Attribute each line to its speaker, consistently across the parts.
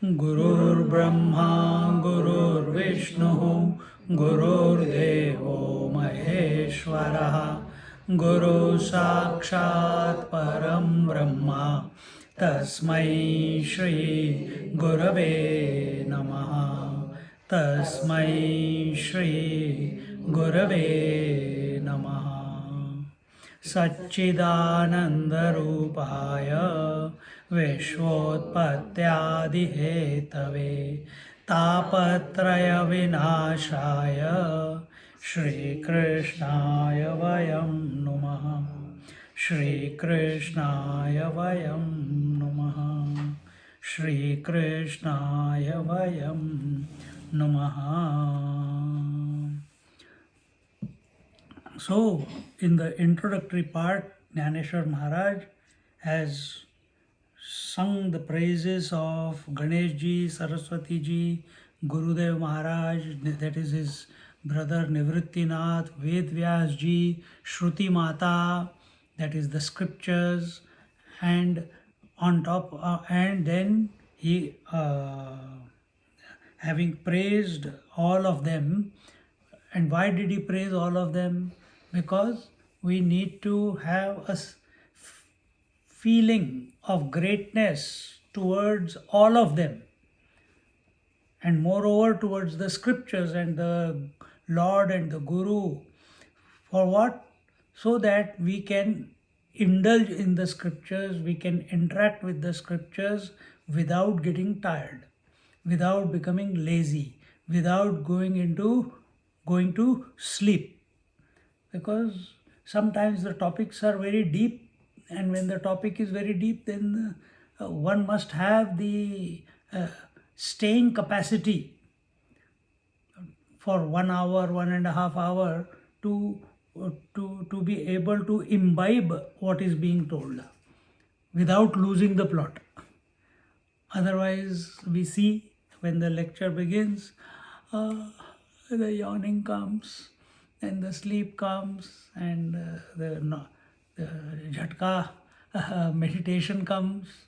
Speaker 1: Gurur Brahma, Gurur Vishnu, Gurur Devo Maheshwara, Guru Sakshat Param Brahma, Tasmai Shri Gurave Namaha, Tasmai Shri Gurave Namaha. सच्चिदानन्दरूपाय विश्वोत्पत्त्यादिहेतवे तापत्रयविनाशाय श्रीकृष्णाय वयं नुमः. श्रीकृष्णाय वयं नुमः. श्रीकृष्णाय वयं नुमः. So, in the introductory part, Dnyaneshwari Maharaj has sung the praises of Ganesh ji, Saraswati ji, Gurudev Maharaj, that is his brother Nivrittinath, Ved Vyas ji, Shruti Mata, that is the scriptures, and on top, and then he, having praised all of them, and why did he praise all of them? Because we need to have a feeling of greatness towards all of them, and moreover towards the scriptures and the Lord and the Guru. For what? So that we can indulge in the scriptures, we can interact with the scriptures without getting tired, without becoming lazy, without going to sleep. Because sometimes the topics are very deep, and when the topic is very deep, then one must have the staying capacity for 1 hour, 1.5 hours to be able to imbibe what is being told without losing the plot. Otherwise, we see when the lecture begins, the yawning comes, and the sleep comes, and the jhatka meditation comes,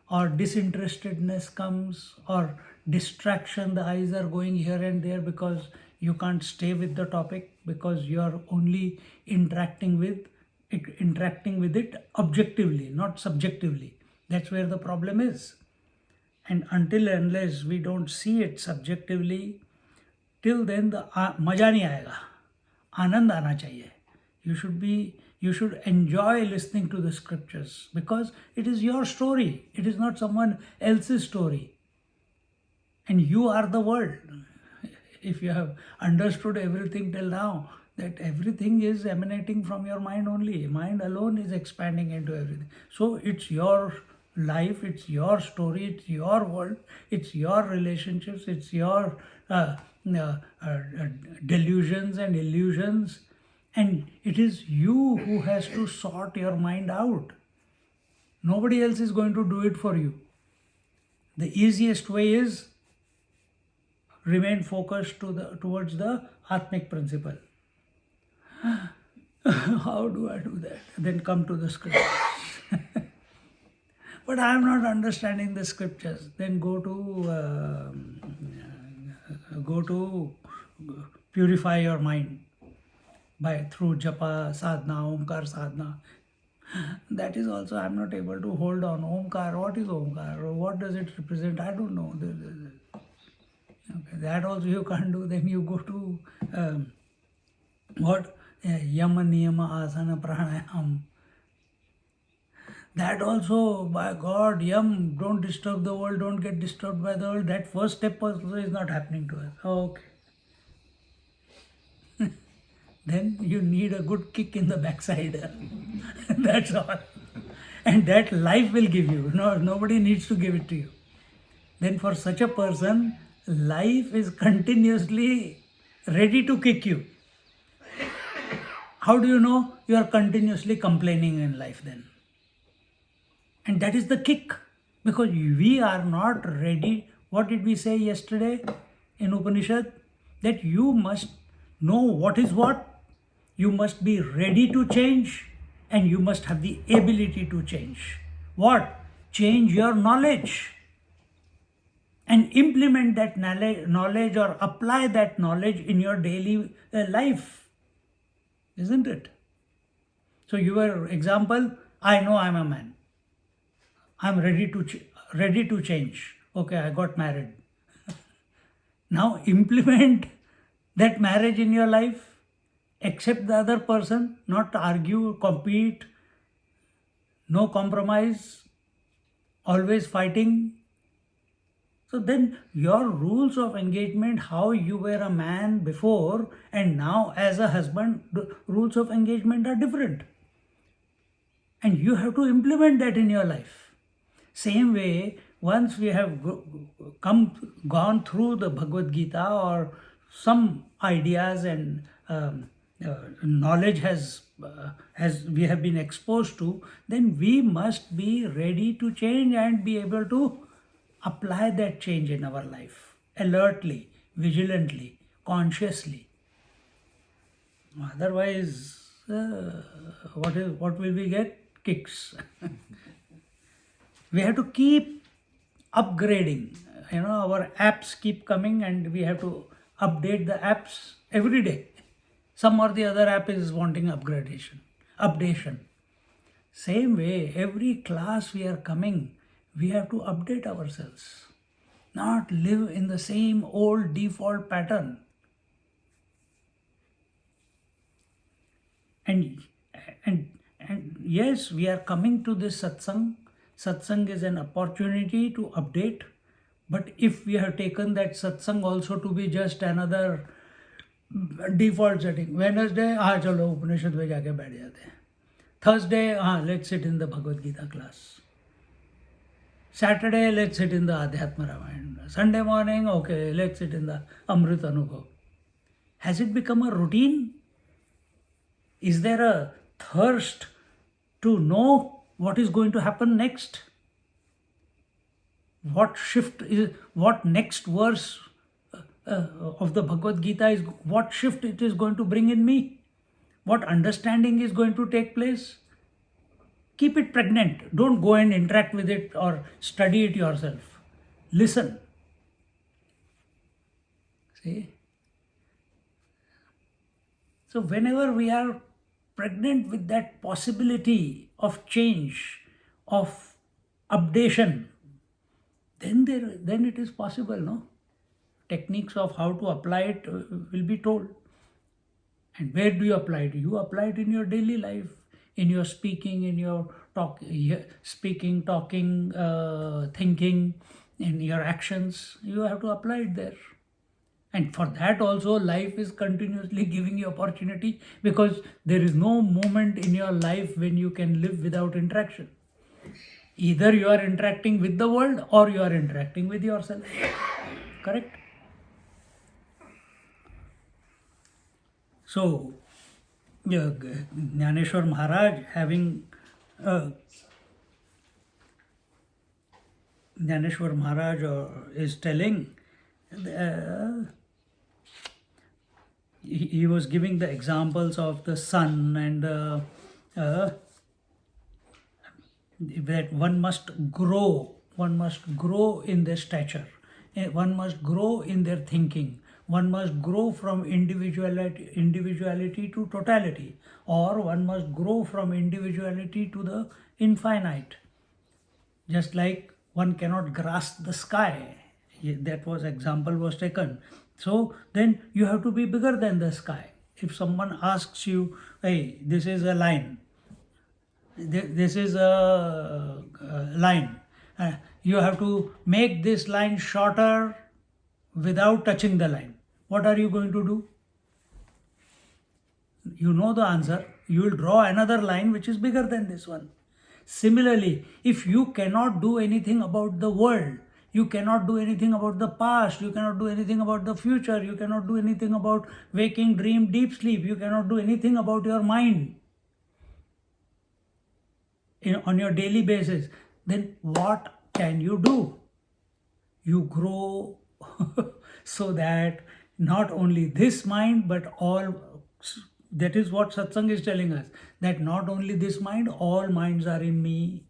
Speaker 1: or disinterestedness comes, or distraction, the eyes are going here and there because you can't stay with the topic, because you are only interacting with it objectively, not subjectively. That's where the problem is. And until and unless we don't see it subjectively, till then the maja nahi aayega. Anand aana chahiye. You should enjoy listening to the scriptures, because it is your story. It is not someone else's story. And you are the world. If you have understood everything till now, that everything is emanating from your mind only. Mind alone is expanding into everything. So it's your life, it's your story, it's your world, it's your relationships, it's your delusions and illusions, and it is you who has to sort your mind out. Nobody else is going to do it for you. The easiest way is remain focused towards the Atmic principle. How do I do that? Then come to the scriptures. But I am not understanding the scriptures. Then go to purify your mind through japa, sadhana, omkar sadhana. That is also, I am not able to hold on. Omkar, what is Omkar? What does it represent? I don't know. Okay, that also you can't do. Then you go to Yama, Niyama, Asana, Pranayam. That also, by God, Yam, don't disturb the world, don't get disturbed by the world. That first step also is not happening to us. Okay. Then you need a good kick in the backside. That's all. And that life will give you. No, nobody needs to give it to you. Then for such a person, life is continuously ready to kick you. How do you know you are continuously complaining in life then? And that is the kick, because we are not ready. What did we say yesterday in Upanishad? That you must know what is what, you must be ready to change, and you must have the ability to change. What? Change your knowledge and implement that knowledge or apply that knowledge in your daily life. Isn't it? So your example, I know I'm a man. I'm ready to change. Okay, I got married. Now implement that marriage in your life. Accept the other person, not argue, compete, no compromise, always fighting. So then your rules of engagement, how you were a man before and now as a husband, the rules of engagement are different. And you have to implement that in your life. Same way, once we have gone through the Bhagavad Gita, or some ideas and knowledge has we have been exposed to, then we must be ready to change and be able to apply that change in our life alertly, vigilantly, consciously. Otherwise, what will we get? Kicks. We have to keep upgrading. Our apps keep coming and we have to update the apps every day. Some or the other app is wanting updation. Same way, every class we are coming, we have to update ourselves, not live in the same old default pattern. And yes, we are coming to this satsang. Satsang is an opportunity to update. But if we have taken that satsang also to be just another default setting, Wednesday, chalo Upanishad mein jaake baith jate hain. Thursday, let's sit in the Bhagavad Gita class. Saturday, let's sit in the Adhyatma Ramayana. Sunday morning, okay, let's sit in the Amrit Anubhav. Has it become a routine? Is there a thirst to know what is going to happen next? What next verse of the Bhagavad Gita is, what shift it is going to bring in me? What understanding is going to take place? Keep it pregnant. Don't go and interact with it or study it yourself. Listen. See? So whenever we are pregnant with that possibility of change, of updation, then it is possible, no? Techniques of how to apply it will be told. And where do you apply it? You apply it in your daily life, in your speaking, in your speaking, talking, thinking, in your actions. You have to apply it there. And for that also, life is continuously giving you opportunity, because there is no moment in your life when you can live without interaction. Either you are interacting with the world or you are interacting with yourself. Correct? So, Dnyaneshwari Maharaj Dnyaneshwari Maharaj is telling, he was giving the examples of the sun and that one must grow in their stature, one must grow in their thinking, one must grow from individuality to totality, or one must grow from individuality to the infinite. Just like one cannot grasp the sky, that was example was taken. So then you have to be bigger than the sky. If someone asks you, hey, this is a line, this is a line, you have to make this line shorter without touching the line. What are you going to do? You know the answer. You will draw another line which is bigger than this one. Similarly, if you cannot do anything about the world, You cannot do anything about the past. You cannot do anything about the future. You cannot do anything about waking, dream, deep sleep. You cannot do anything about your mind on your daily basis. Then what can you do? You grow so that not only this mind, but all. That is what satsang is telling us, that not only this mind, all minds are in me.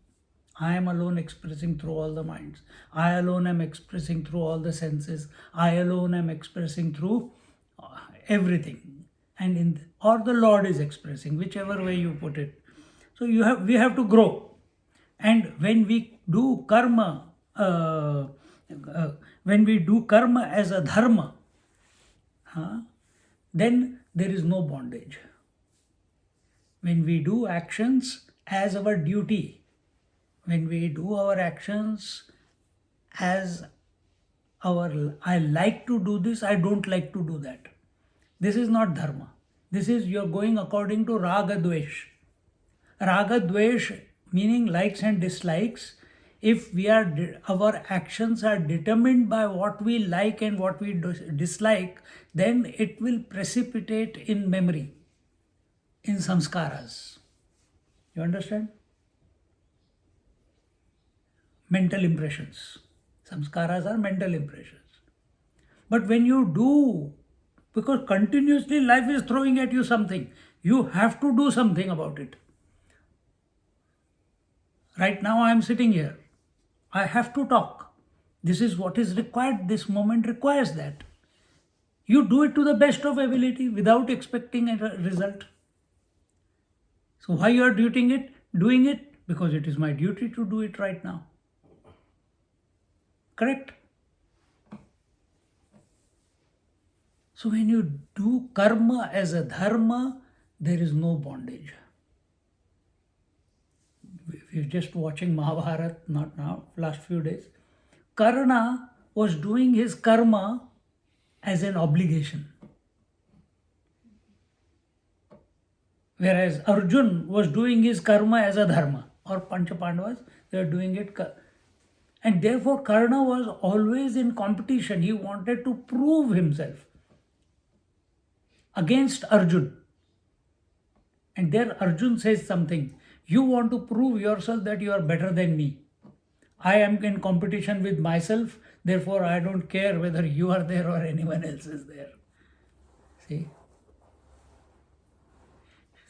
Speaker 1: I am alone expressing through all the minds. I alone am expressing through all the senses. I alone am expressing through everything. And or the Lord is expressing, whichever way you put it. So we have to grow. And when we do karma, as a dharma, then there is no bondage. When we do actions as our duty, when we do our actions as I like to do this, I don't like to do that. This is not dharma. This is you're going according to raga dvesh. Raga dvesh meaning likes and dislikes. If our actions are determined by what we like and what we dislike, then it will precipitate in memory, in samskaras. You understand? Mental impressions. Samskaras are mental impressions. But when you do, because continuously life is throwing at you something, you have to do something about it. Right now I am sitting here. I have to talk. This is what is required. This moment requires that. You do it to the best of ability without expecting a result. So why you are doing it? Doing it because it is my duty to do it right now. Correct? So when you do karma as a dharma, there is no bondage. We're just watching Mahabharata, not now, last few days. Karna was doing his karma as an obligation. Whereas Arjun was doing his karma as a dharma. Or Pancha Pandavas, they were doing it. And therefore Karna was always in competition. He wanted to prove himself against Arjun. And there Arjun says something. You want to prove yourself that you are better than me. I am in competition with myself, therefore I don't care whether you are there or anyone else is there. See?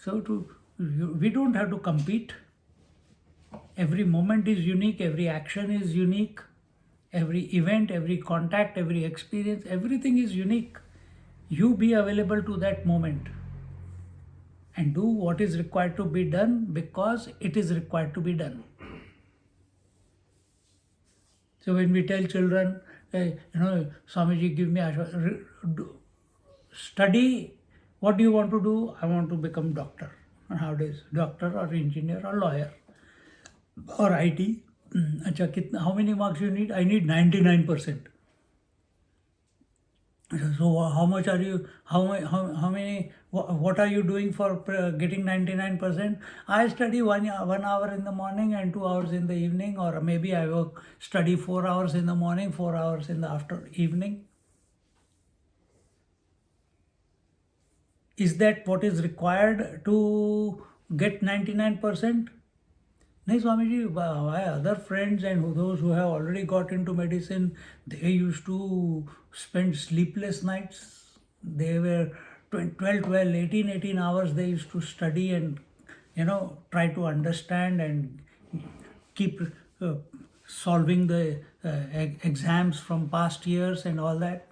Speaker 1: So we don't have to compete. Every moment is unique, every action is unique, every event, every contact, every experience, everything is unique. You be available to that moment and do what is required to be done because it is required to be done. So when we tell children, Swamiji, give me study, what do you want to do? I want to become doctor. Nowadays, doctor or engineer or lawyer or IT. How many marks you need? I need 99%. So how much are you, how many, what are you doing for getting 99%? I study 1 hour in the morning and 2 hours in the evening, or maybe I study 4 hours in the morning, 4 hours in the evening. Is that what is required to get 99%? No, Swamiji, my other friends and those who have already got into medicine, they used to spend sleepless nights. They were 12, 18 hours they used to study and, try to understand and keep solving the exams from past years and all that.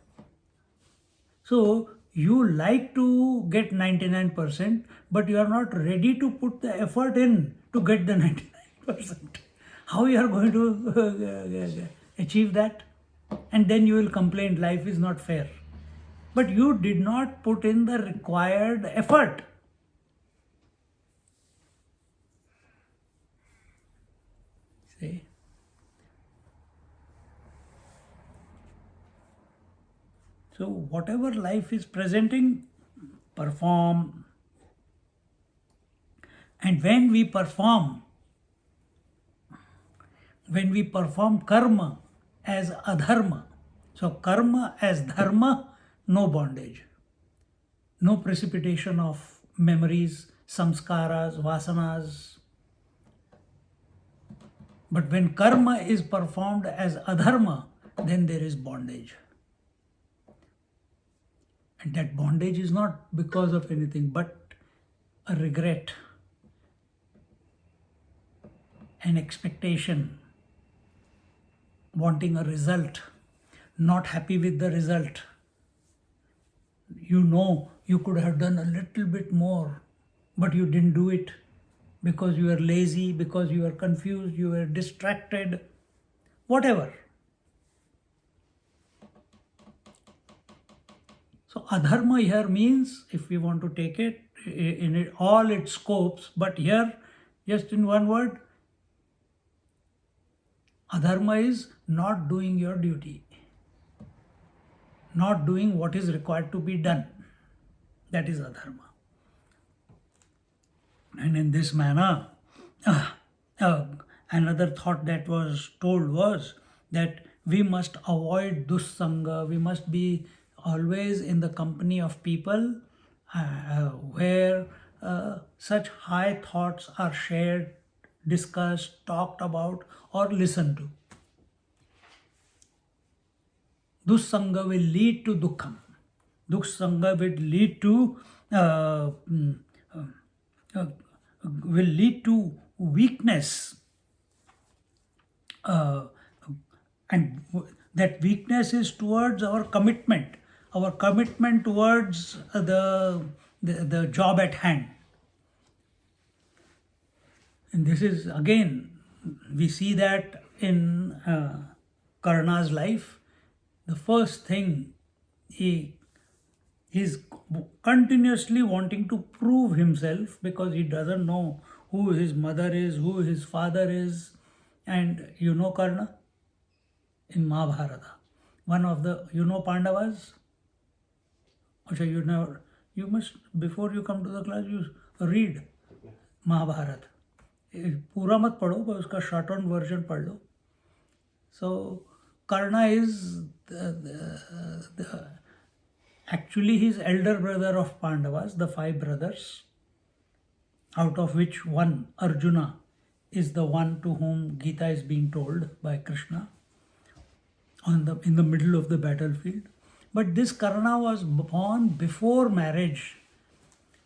Speaker 1: So, you like to get 99%, but you are not ready to put the effort in to get the 99%. How you are going to achieve that? And then you will complain life is not fair. But you did not put in the required effort. See? So whatever life is presenting, perform. And when we perform karma, as adharma. So karma as dharma, no bondage, no precipitation of memories, samskaras, vasanas. But when karma is performed as adharma, then there is bondage. And that bondage is not because of anything but a regret, an expectation, wanting a result, not happy with the result. You know you could have done a little bit more, but you didn't do it because you were lazy, because you were confused, you were distracted, whatever. So adharma here means, if we want to take it in all its scopes, but here just in one word, adharma is not doing your duty, not doing what is required to be done. That is adharma. And in this manner, another thought that was told was that we must avoid dussanga, we must be always in the company of people where such high thoughts are shared, discussed, talked about, or listened to. Dussanga will lead to dukkham. Dussanga will lead to weakness, and that weakness is towards our commitment towards the job at hand. And this is again, we see that in Karna's life. The first thing, he is continuously wanting to prove himself because he doesn't know who his mother is, who his father is. And you know Karna in Mahabharata, one of the, Pandavas. Okay, you must, before you come to the class, you read Mahabharata. पूरा मत पढ़ो, पर उसका shortened version पढ़ लो. So Karna is actually his elder brother of Pandavas, the 5 brothers, out of which one, Arjuna, is the one to whom Gita is being told by Krishna in the middle of the battlefield. But this Karna was born before marriage,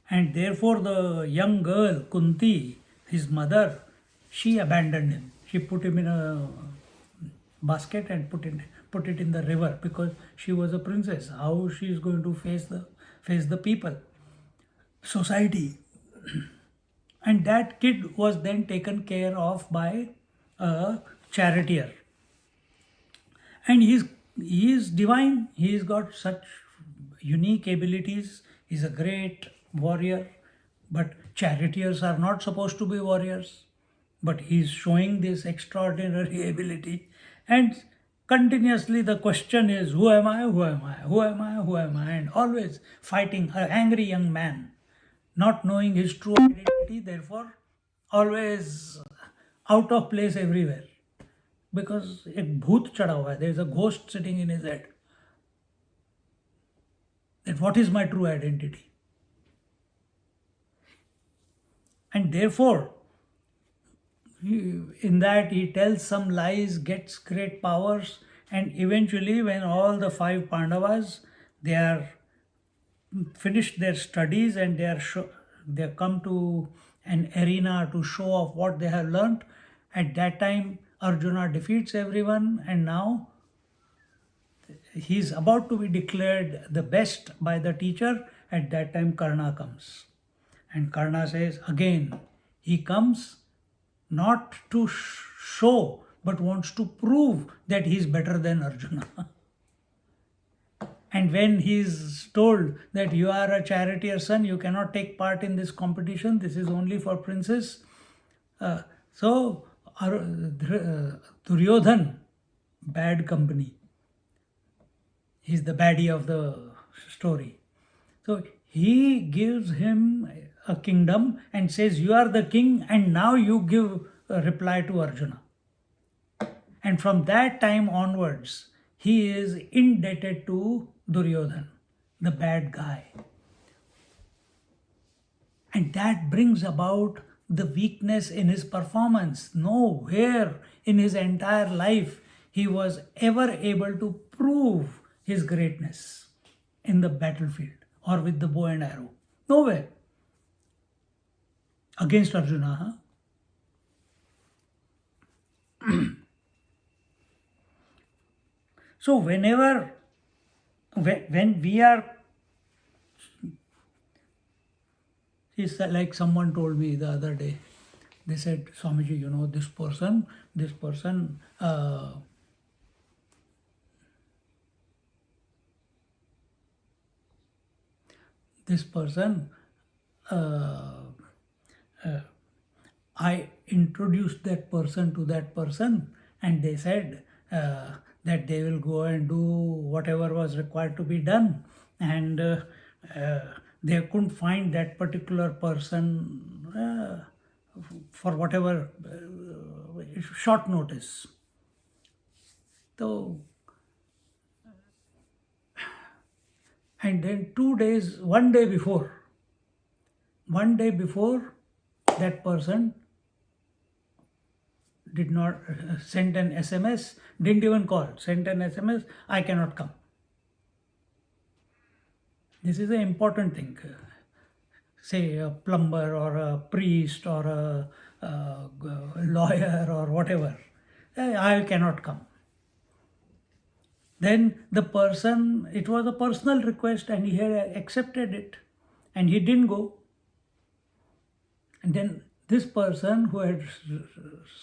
Speaker 1: and therefore the young girl, Kunti, his mother, she abandoned him. She put him in a basket and put it in the river because she was a princess. How she is going to face the people, society? And that kid was then taken care of by a charioteer. And he is divine. He's got such unique abilities. He's a great warrior. But charioteers are not supposed to be warriors. But he's showing this extraordinary ability. And continuously the question is, who am I, who am I, who am I, who am I? And always fighting, an angry young man, not knowing his true identity, therefore always out of place everywhere. Because एक भूत चढ़ा हुआ है, there is a ghost sitting in his head. That what is my true identity? And therefore, in that he tells some lies, gets great powers, and eventually when all the 5 Pandavas, they are finished their studies and they come to an arena to show off what they have learnt. At that time Arjuna defeats everyone, and now he is about to be declared the best by the teacher. At that time Karna comes, and Karna says again, he comes not to show but wants to prove that he is better than Arjuna. And when he is told that you are a charioteer son, you cannot take part in this competition, this is only for princes. So Duryodhan, bad company. He's the baddie of the story. So he gives him a kingdom and says, you are the king, and now you give a reply to Arjuna. And from that time onwards, he is indebted to Duryodhan, the bad guy. And that brings about the weakness in his performance. Nowhere in his entire life he was ever able to prove his greatness in the battlefield or with the bow and arrow. Nowhere. Against Arjuna. So when we are, it's like someone told me the other day, they said, Swamiji, this person, this person I introduced that person to that person, and they said that they will go and do whatever was required to be done, and they couldn't find that particular person for whatever short notice. So, and then one day before, that person did not send an SMS, didn't even call, sent an SMS, I cannot come. This is an important thing. Say a plumber or a priest or a lawyer or whatever, I cannot come. Then the person, it was a personal request and he had accepted it and he didn't go. And then this person who had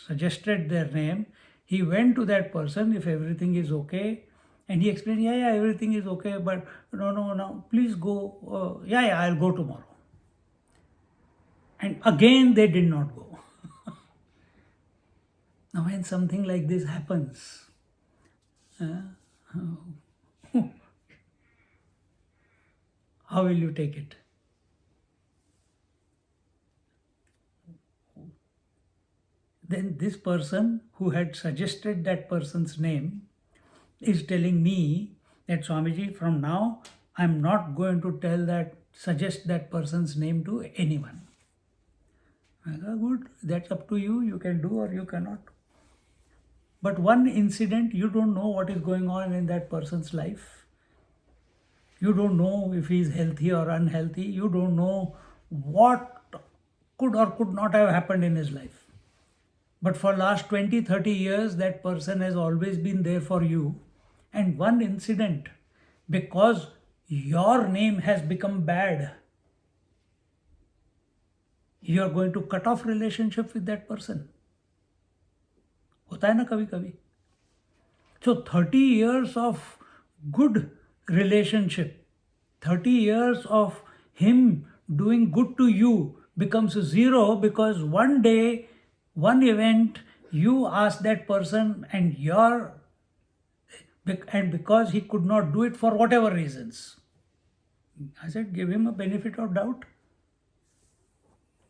Speaker 1: suggested their name, he went to that person, if everything is okay, and he explained, yeah, everything is okay, but no, please go, I'll go tomorrow. And again they did not go. Now when something like this happens, how will you take it? Then this person who had suggested that person's name is telling me that, Swamiji, from now I'm not going to suggest that person's name to anyone. I go, good, that's up to you. You can do or you cannot. But one incident, you don't know what is going on in that person's life. You don't know if he is healthy or unhealthy. You don't know what could or could not have happened in his life. But for last 20, 30 years, that person has always been there for you. And one incident, because your name has become bad, you are going to cut off relationship with that person. होता है ना कभी कभी. So 30 years of good relationship, 30 years of him doing good to you becomes zero because one day, one event, you ask that person and because he could not do it for whatever reasons. I said, give him a benefit of doubt.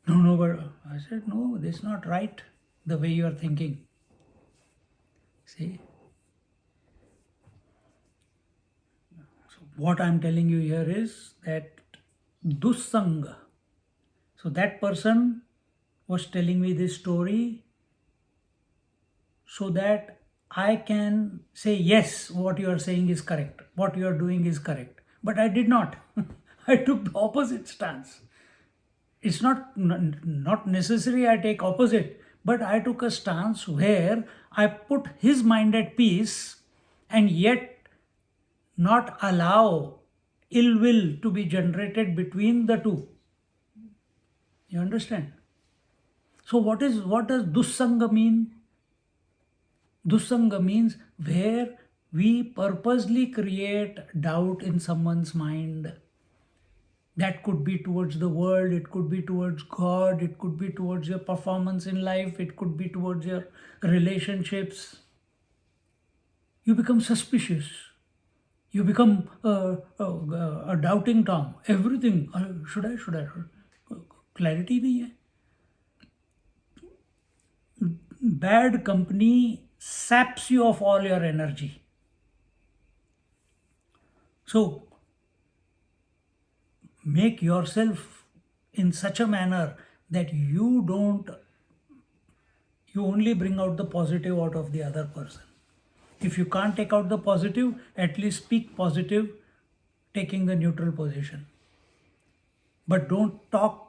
Speaker 1: No, but I said, no, this is not right, the way you are thinking. See? So what I am telling you here is that dussanga. So that person was telling me this story so that I can say, yes, what you are saying is correct, what you are doing is correct. But I did not. I took the opposite stance. It's not necessary I take opposite, but I took a stance where I put his mind at peace and yet not allow ill will to be generated between the two. You understand? So what does dussanga mean? Dussanga means where we purposely create doubt in someone's mind. That could be towards the world, it could be towards God, it could be towards your performance in life, it could be towards your relationships. You become suspicious. You become a doubting Tom. Everything, should I? Clarity nahi hai. Bad company saps you of all your energy. So make yourself in such a manner that you only bring out the positive out of the other person. If you can't take out the positive, at least speak positive, taking the neutral position. But don't talk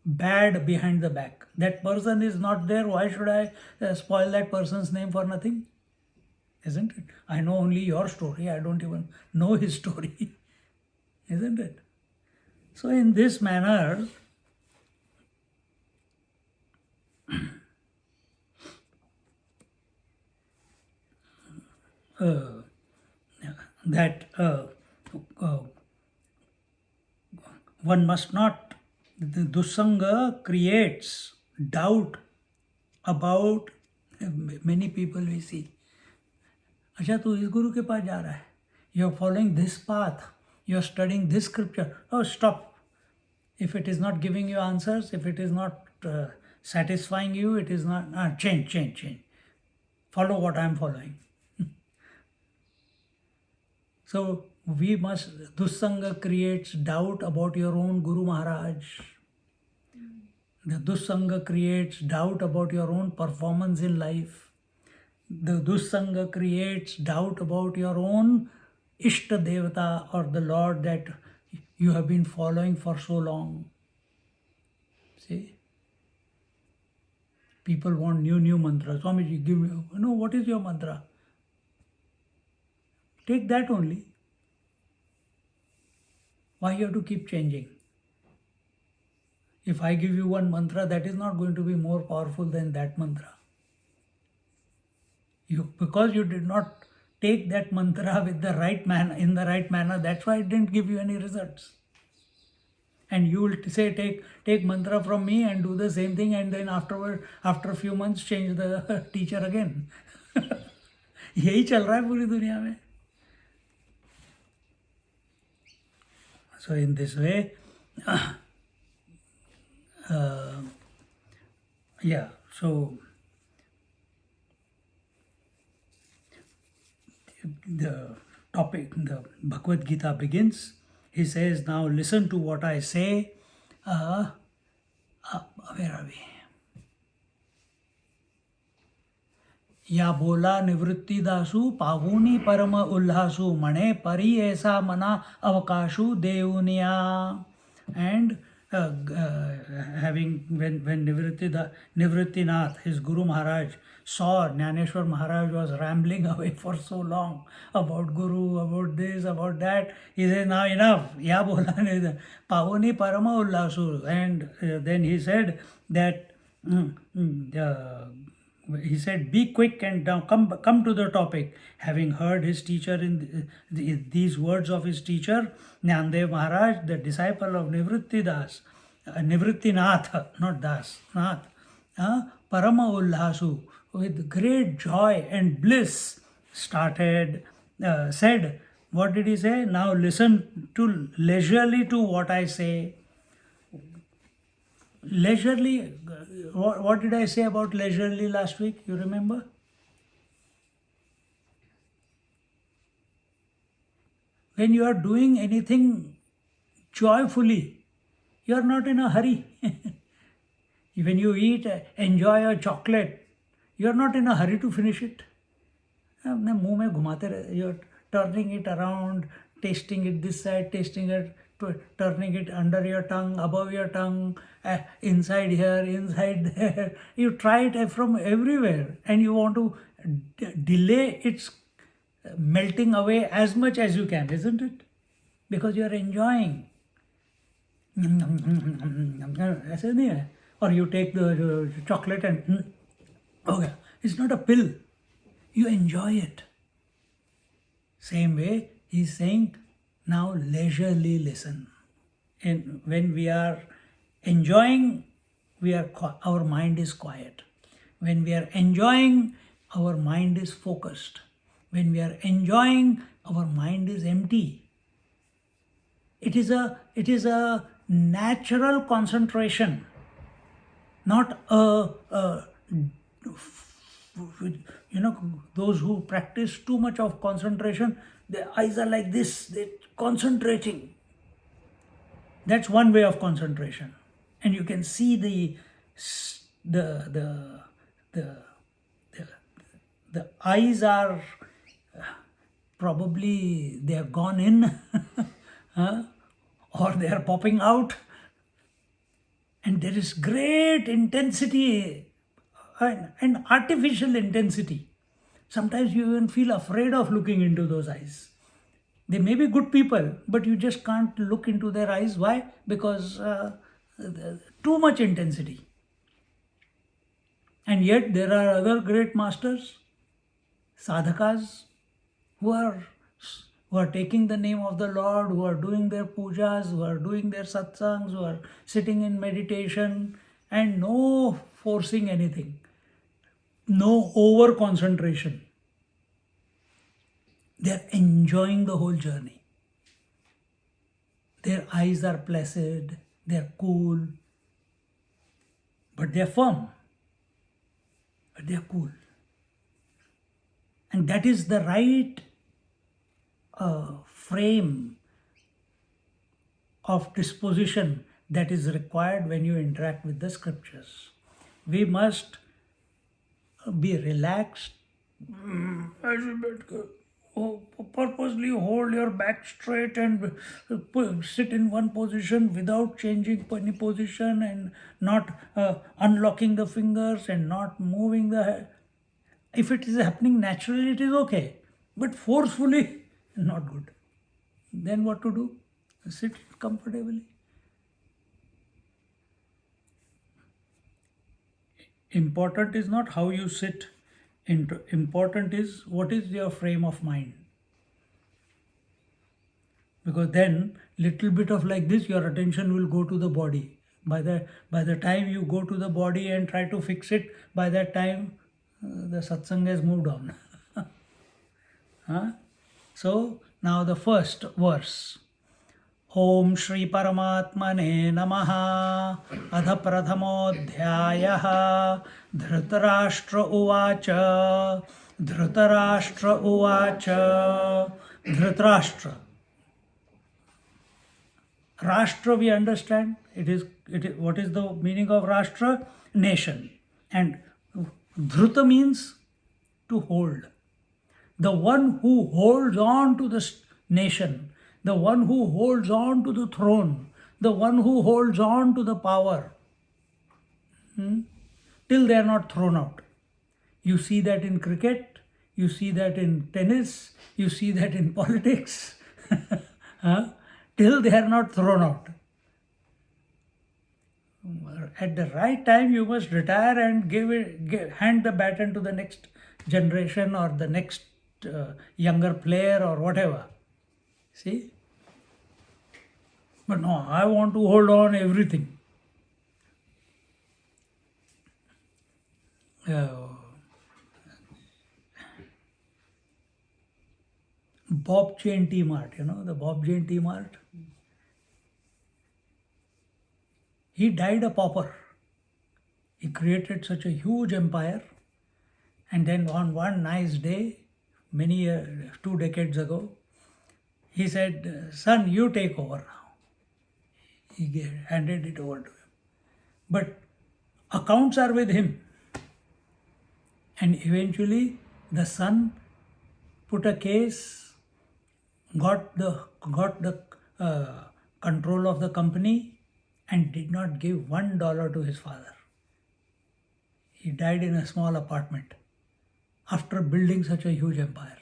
Speaker 1: bad behind the back. That person is not there. Why should I spoil that person's name for nothing? Isn't it? I know only your story. I don't even know his story. Isn't it? So in this manner, that one must not, the dussanga creates doubt about many people we see. अच्छा तू इस गुरु के पास जा रहा है, you are following this path, you are studying this scripture. Oh, stop. If it is not giving you answers, if it is not satisfying you, it is not, change. Follow what I am following. So we must, dussanga creates doubt about your own Guru Maharaj. The dussanga creates doubt about your own performance in life. The dussanga creates doubt about your own Ishta Devata or the Lord that you have been following for so long. See? People want new mantras. Swamiji, give me, what is your mantra? Take that only. Why you have to keep changing? If I give you one mantra, that is not going to be more powerful than that mantra. Because you did not take that mantra with the right manner, in the right manner, that's why it didn't give you any results. And you will say, take mantra from me and do the same thing, and then after a few months change the teacher again. यही चल रहा है पूरी दुनिया में. So in this way, so the topic, the Bhagavad Gita begins. He says, now listen to what I say. Where are we? या बोला निवृत्ति दासु पावुनी परम उल्लासु मणे परि ऐसा मना अवकाशु Deuniya. And having when Nivrittinath, his Guru Maharaj, saw Dnyaneshwari Maharaj was rambling away for so long about Guru, about this, about that, he said, now enough, ya bola pavoni parama ullasu. And then he said that he said, be quick and come to the topic. Having heard his teacher in these words of his teacher, Nyandev Maharaj, the disciple of Nivrittinath, not Das, Nath, Parama Ullasu, with great joy and bliss, said, what did he say? Now listen to leisurely to what I say. Leisurely, what did I say about leisurely last week? You remember? When you are doing anything joyfully, you are not in a hurry. When you eat, enjoy a chocolate, you are not in a hurry to finish it. You are turning it around, tasting it this side, tasting it, turning it under your tongue, above your tongue, inside here, inside there. You try it from everywhere, and you want to delay its melting away as much as you can, isn't it? Because you are enjoying. ऐसे नहीं है. Or you take the chocolate and okay, it's not a pill. You enjoy it. Same way, he's saying, now leisurely listen. And when we are enjoying, our mind is quiet. When we are enjoying, our mind is focused. When we are enjoying, our mind is empty. It is a natural concentration, not a those who practice too much of concentration, their eyes are like this, they're concentrating. That's one way of concentration. And you can see the eyes are probably they are gone in or they are popping out, and there is great intensity and artificial intensity. Sometimes you even feel afraid of looking into those eyes. They may be good people, but you just can't look into their eyes. Why? Because too much intensity. And yet there are other great masters, sadhakas, who are taking the name of the Lord, who are doing their pujas, who are doing their satsangs, who are sitting in meditation, and no forcing anything, no over concentration. They are enjoying the whole journey. Their eyes are placid, they are cool, but they are firm, but they are cool. And that is the right frame of disposition that is required when you interact with the scriptures. We must be relaxed. Purposely hold your back straight and sit in one position without changing any position, and not unlocking the fingers and not moving the head. If it is happening naturally, it is okay, but forcefully, not good. Then what to do? Sit comfortably. Important is not how you sit. Important is what is your frame of mind. Because then, little bit of like this, your attention will go to the body. By the time you go to the body and try to fix it, by that time the satsang has moved on. So now the first verse. Om Shri Paramatmane Namaha Adha Prathamodhyayah Dhritarashtra Uvacha Dhritarashtra Uvacha Dhritarashtra. Rashtra we understand. It is what is the meaning of Rashtra? Nation. And Dhruta means to hold. The one who holds on to the nation, the one who holds on to the throne, the one who holds on to the power, till they are not thrown out. You see that in cricket, you see that in tennis, you see that in politics, till they are not thrown out. At the right time, you must retire and hand the baton to the next generation or the next younger player or whatever. See? But no, I want to hold on everything. Bob Chain Tea Mart, the Bob Chain Tea Mart. He died a pauper. He created such a huge empire, and then on one nice day, 2 decades ago, he said, "Son, you take over now." He handed it over to him. But accounts are with him. And eventually, the son put a case, got the control of the company, and did not give $1 to his father. He died in a small apartment after building such a huge empire.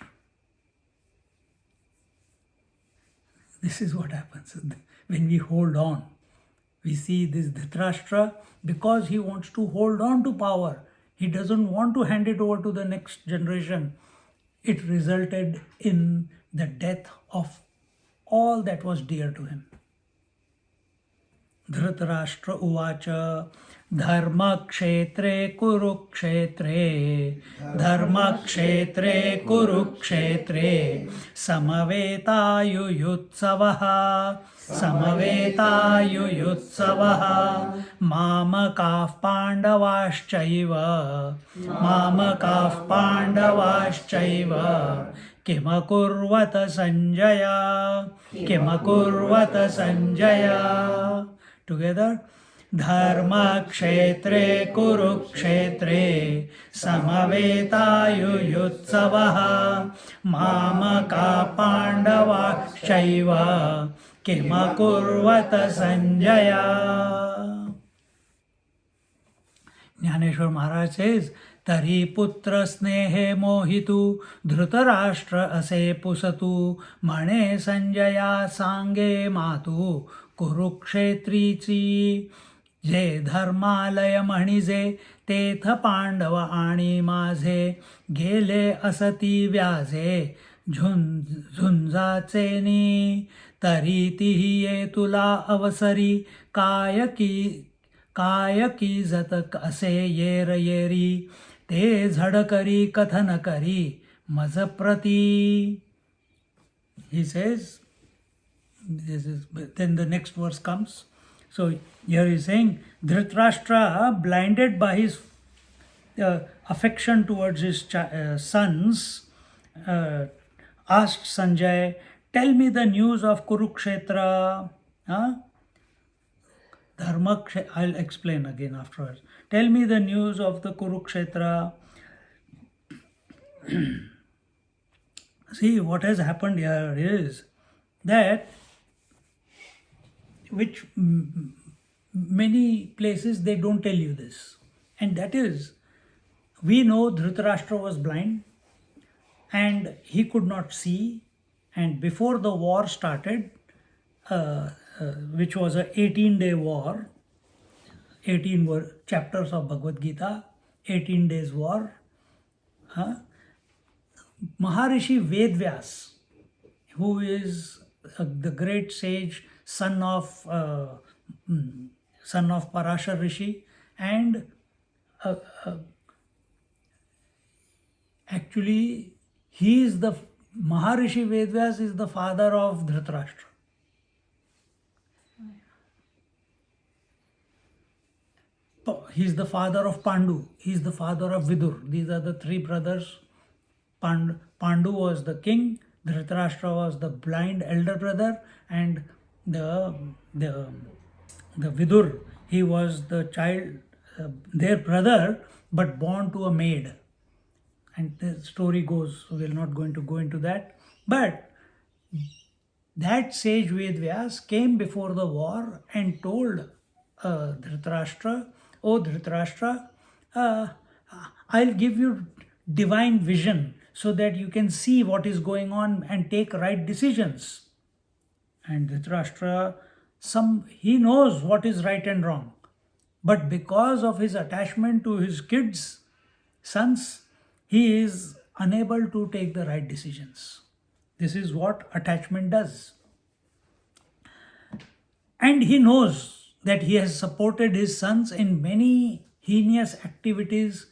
Speaker 1: This is what happens when we hold on. We see this dhritarashtra, because he wants to hold on to power. He doesn't want to hand it over to the next generation. It resulted in the death of all that was dear to him. Dhritarashtra uvacha Dharmakshetre Kurukshetre Dharmakshetre Kurukshetre Samavetayuyutsavaha Samavetayuyutsavaha Mamakah Pandavaschaiva Mamakah Pandavaschaiva Kimakurvata Sanjaya Kimakurvata Sanjaya. Together. Dharmakshetre Kurukshetre Samavetayuyutsavaha Mamaka Pandava Shaiva Kimakurvata Sanjaya. Dnyaneshwari Maharaj says, Tari putra snehe mohitu dhritarashtra ase pusatu mane sanjaya sange matu kurukshetrici जे धर्मालय म्हणिजे तेथ पांडव आणि माझे गेले असती व्याजे झुंजाचेनी तरी तीही ये तुला अवसरी काय की जतक असे येर येरी ते झड करी कथन करी मज प्रती. He says, this is, then the next verse comes. So here he is saying, Dhritarashtra, blinded by his affection towards his sons, asked Sanjay, tell me the news of Kurukshetra. I'll explain again afterwards. Tell me the news of the Kurukshetra. See, what has happened here is that which many places they don't tell you this. And that is, we know Dhritarashtra was blind and he could not see, and before the war started, which was an 18-day war, 18 were chapters of Bhagawad Gita, 18 days war, Maharishi Vedvyas, who is the great sage, son of Parashar Rishi, and actually he is the Maharishi Vedvyas is the father of Dhritarashtra. He is the father of Pandu. He is the father of Vidur. These are the three brothers. Pandu was the king. Dhritarashtra was the blind elder brother, and the Vidur, he was the child, their brother, but born to a maid. And the story goes, so we're not going to go into that. But that sage Vedvyas came before the war and told Dhritarashtra, oh Dhritarashtra, I'll give you divine vision so that you can see what is going on and take right decisions. And Dhritarashtra, he knows what is right and wrong. But because of his attachment to his kids, sons, he is unable to take the right decisions. This is what attachment does. And he knows that he has supported his sons in many heinous activities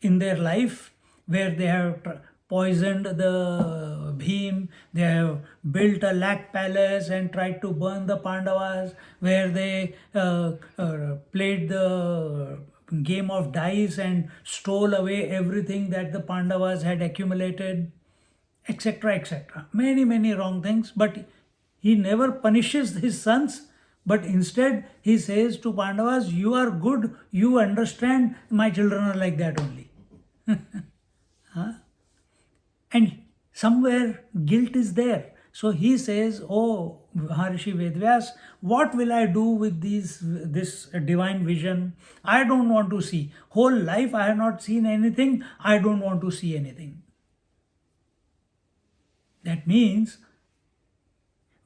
Speaker 1: in their life, where they have poisoned the Bhim, they have built a lakh palace and tried to burn the Pandavas, where they played the game of dice and stole away everything that the Pandavas had accumulated, etc., etc. Many, many wrong things, but he never punishes his sons, but instead he says to Pandavas, you are good, you understand, my children are like that only. And somewhere guilt is there. So he says, oh Maharishi Vedvyas, what will I do with this divine vision? I don't want to see. Whole life I have not seen anything. I don't want to see anything. That means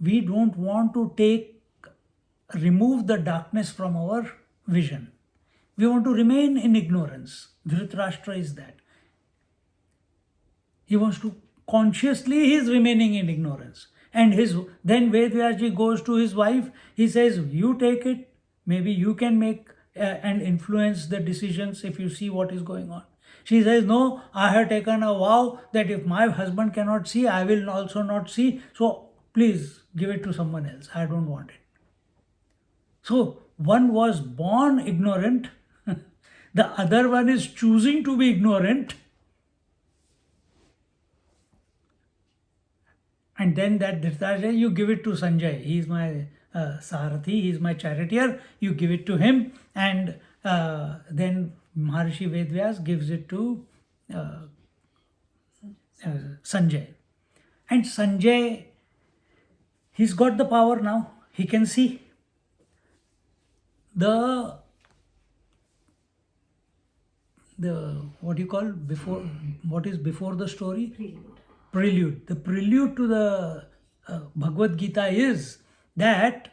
Speaker 1: we don't want to remove the darkness from our vision. We want to remain in ignorance. Dhritarashtra is that. He wants to, consciously he is remaining in ignorance. And then Vedvyasji goes to his wife. He says, "You take it. Maybe you can make and influence the decisions if you see what is going on." She says, "No, I have taken a vow that if my husband cannot see, I will also not see. So please give it to someone else. I don't want it." So one was born ignorant, the other one is choosing to be ignorant. And then that Dhritarashtra, you give it to Sanjay. He is my Sarathi, he is my charioteer. You give it to him. And then Maharishi Vedvyas gives it to Sanjay. And Sanjay, he's got the power now. He can see. The what you call before, what is before the story? Prelude. The prelude to the Bhagavad Gita is that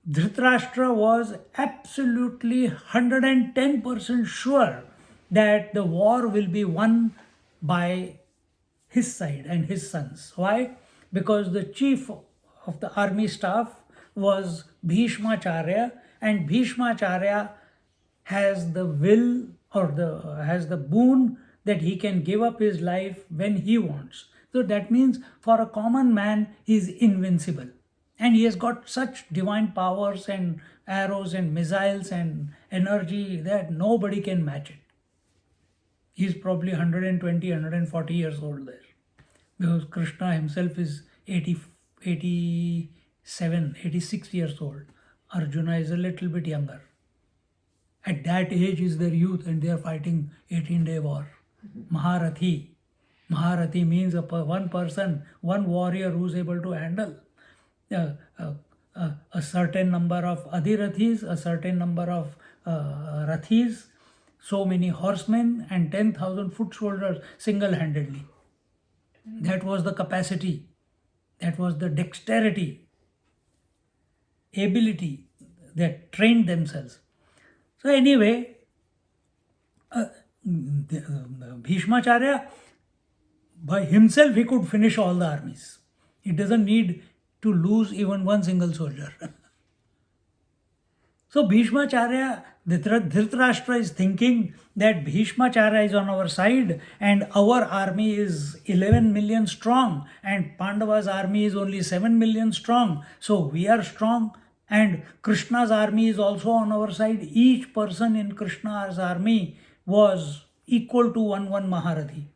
Speaker 1: Dhritarashtra was absolutely 110% sure that the war will be won by his side and his sons. Why? Because the chief of the army staff was Bhishmacharya, and Bhishmacharya has the will or has the boon that he can give up his life when he wants. So that means for a common man, he is invincible. And he has got such divine powers and arrows and missiles and energy that nobody can match it. He is probably 120, 140 years old there. Because Krishna himself is 87, 86 years old. Arjuna is a little bit younger. At that age is their youth, and they are fighting 18-day war. Maharathi. Maharathi means one person, one warrior who is able to handle a certain number of adhirathis, a certain number of rathis, so many horsemen, and 10,000 foot soldiers single-handedly. That was the capacity. That was the dexterity, ability that trained themselves. So anyway, Bhishmacharya, by himself, he could finish all the armies. He doesn't need to lose even one single soldier. So Bhishmacharya, Dhritarashtra is thinking that Bhishmacharya is on our side and our army is 11 million strong and Pandava's army is only 7 million strong. So we are strong. And Krishna's army is also on our side. Each person in Krishna's army was equal to one Maharathi.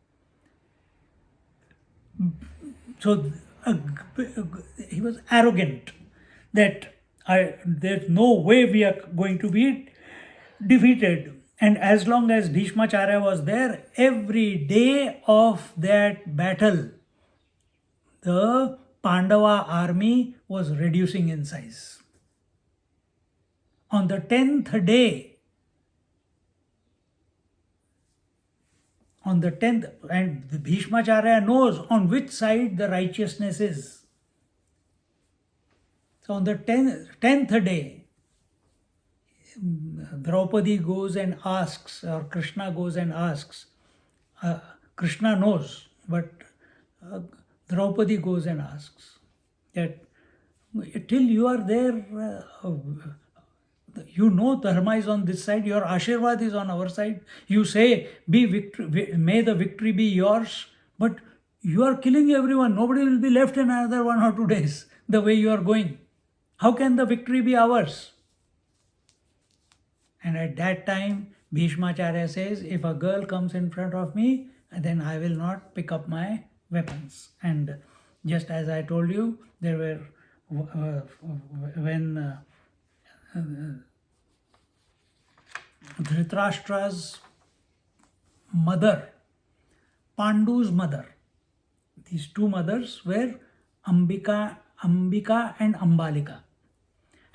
Speaker 1: So he was arrogant that there's no way we are going to be defeated. And as long as Bhishmacharya was there, every day of that battle, the Pandava army was reducing in size. On the 10th day, and the Bhishmacharya knows on which side the righteousness is. So on the 10th day, Draupadi goes and asks, or Krishna goes and asks. Krishna knows, but Draupadi goes and asks that till you are there, you know Dharma is on this side, your Ashirvad is on our side. You say, may the victory be yours, but you are killing everyone. Nobody will be left in another 1 or 2 days, the way you are going. How can the victory be ours? And at that time, Bhishmacharya says, if a girl comes in front of me, then I will not pick up my weapons. And just as I told you, there were, when Dhritarashtra's mother, Pandu's mother, these two mothers were Ambika and Ambalika.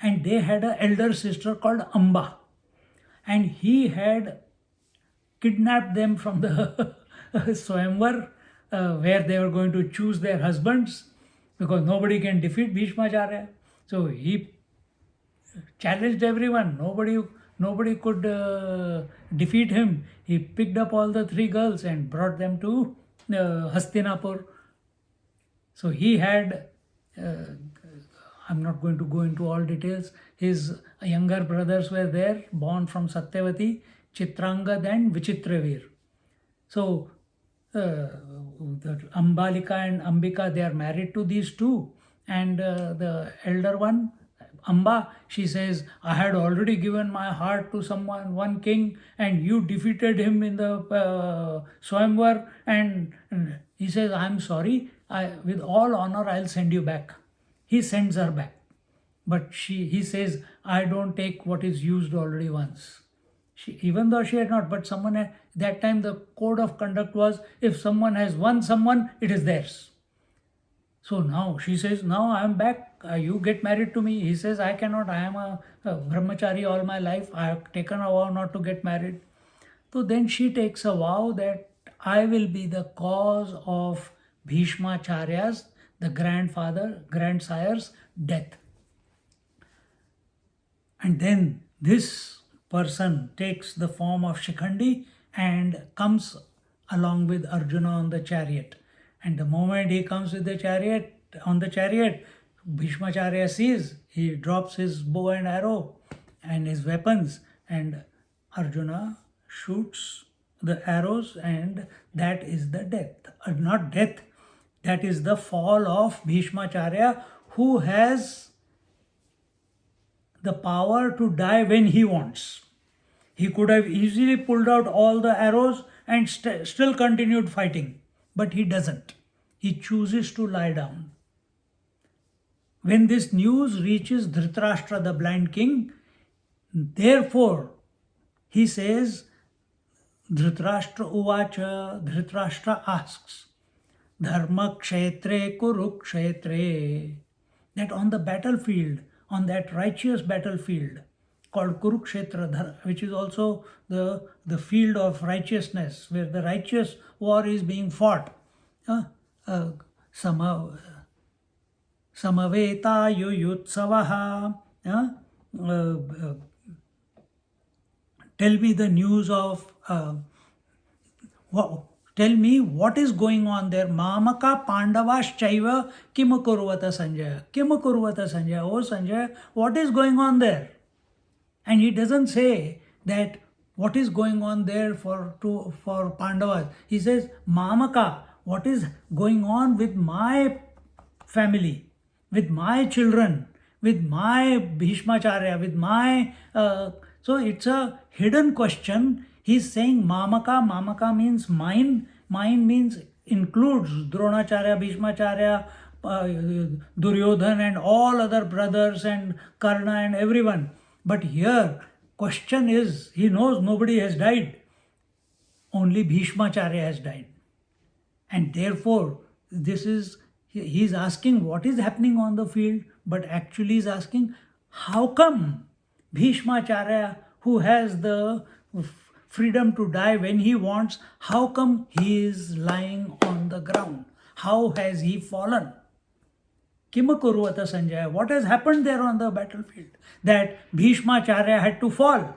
Speaker 1: And they had an elder sister called Amba. And he had kidnapped them from the Swayamvar, where they were going to choose their husbands, because nobody can defeat Bhishmacharya. So he challenged everyone. Nobody could defeat him. He picked up all the 3 girls and brought them to Hastinapur. So he had, I'm not going to go into all details, his younger brothers were there, born from Satyavati, Chitrangad and Vichitravir. So the Ambalika and Ambika, they are married to these two. And the elder one, Amba, she says, I had already given my heart to someone, one king, and you defeated him in the Swamvar. And he says, I'm sorry, with all honor, I'll send you back. He sends her back. But he says, I don't take what is used already once. Even though she had not, but someone had, that time the code of conduct was, if someone has won someone, it is theirs. So now she says, now I am back, you get married to me. He says, I cannot, I am a brahmachari all my life, I have taken a vow not to get married. So then she takes a vow that I will be the cause of Bhishmacharya's, the grandsire's death. And then this person takes the form of Shikhandi and comes along with Arjuna on the chariot. And the moment he comes with the chariot, on the chariot, Bhishmacharya sees, he drops his bow and arrow and his weapons, and Arjuna shoots the arrows, and that is the death. Not death, that is the fall of Bhishmacharya, who has the power to die when he wants. He could have easily pulled out all the arrows and still continued fighting. But he doesn't. He chooses to lie down. When this news reaches Dhritarashtra, the blind king, therefore, he says, Dhritarashtra uvacha, Dhritarashtra asks, Dharma kshetre kurukshetre, that on the battlefield, on that righteous battlefield called Kurukshetra, which is also the field of righteousness, where the righteous war is being fought. Samaveta yuyutsavaha. Tell me the news of, tell me what is going on there. Mamaka Pandavas Chaiva Kimakurvata Sanjaya. Kimakurvata Sanjaya. Oh Sanjaya, what is going on there? And he doesn't say that what is going on there for Pandavas. He says, Mamaka, what is going on with my family, with my children, with my Bhishmacharya, with my... so it's a hidden question. He's saying Mamaka. Mamaka means mine. Mine means includes Dronacharya, Bhishmacharya, Duryodhan and all other brothers and Karna and everyone. But here, question is, he knows nobody has died. Only Bhishmacharya has died. And therefore, he's asking what is happening on the field, but actually he's asking, how come Bhishmacharya, who has the freedom to die when he wants, how come he is lying on the ground? How has he fallen? Kimakurvata Sanjaya, what has happened there on the battlefield that Bhishmacharya had to fall?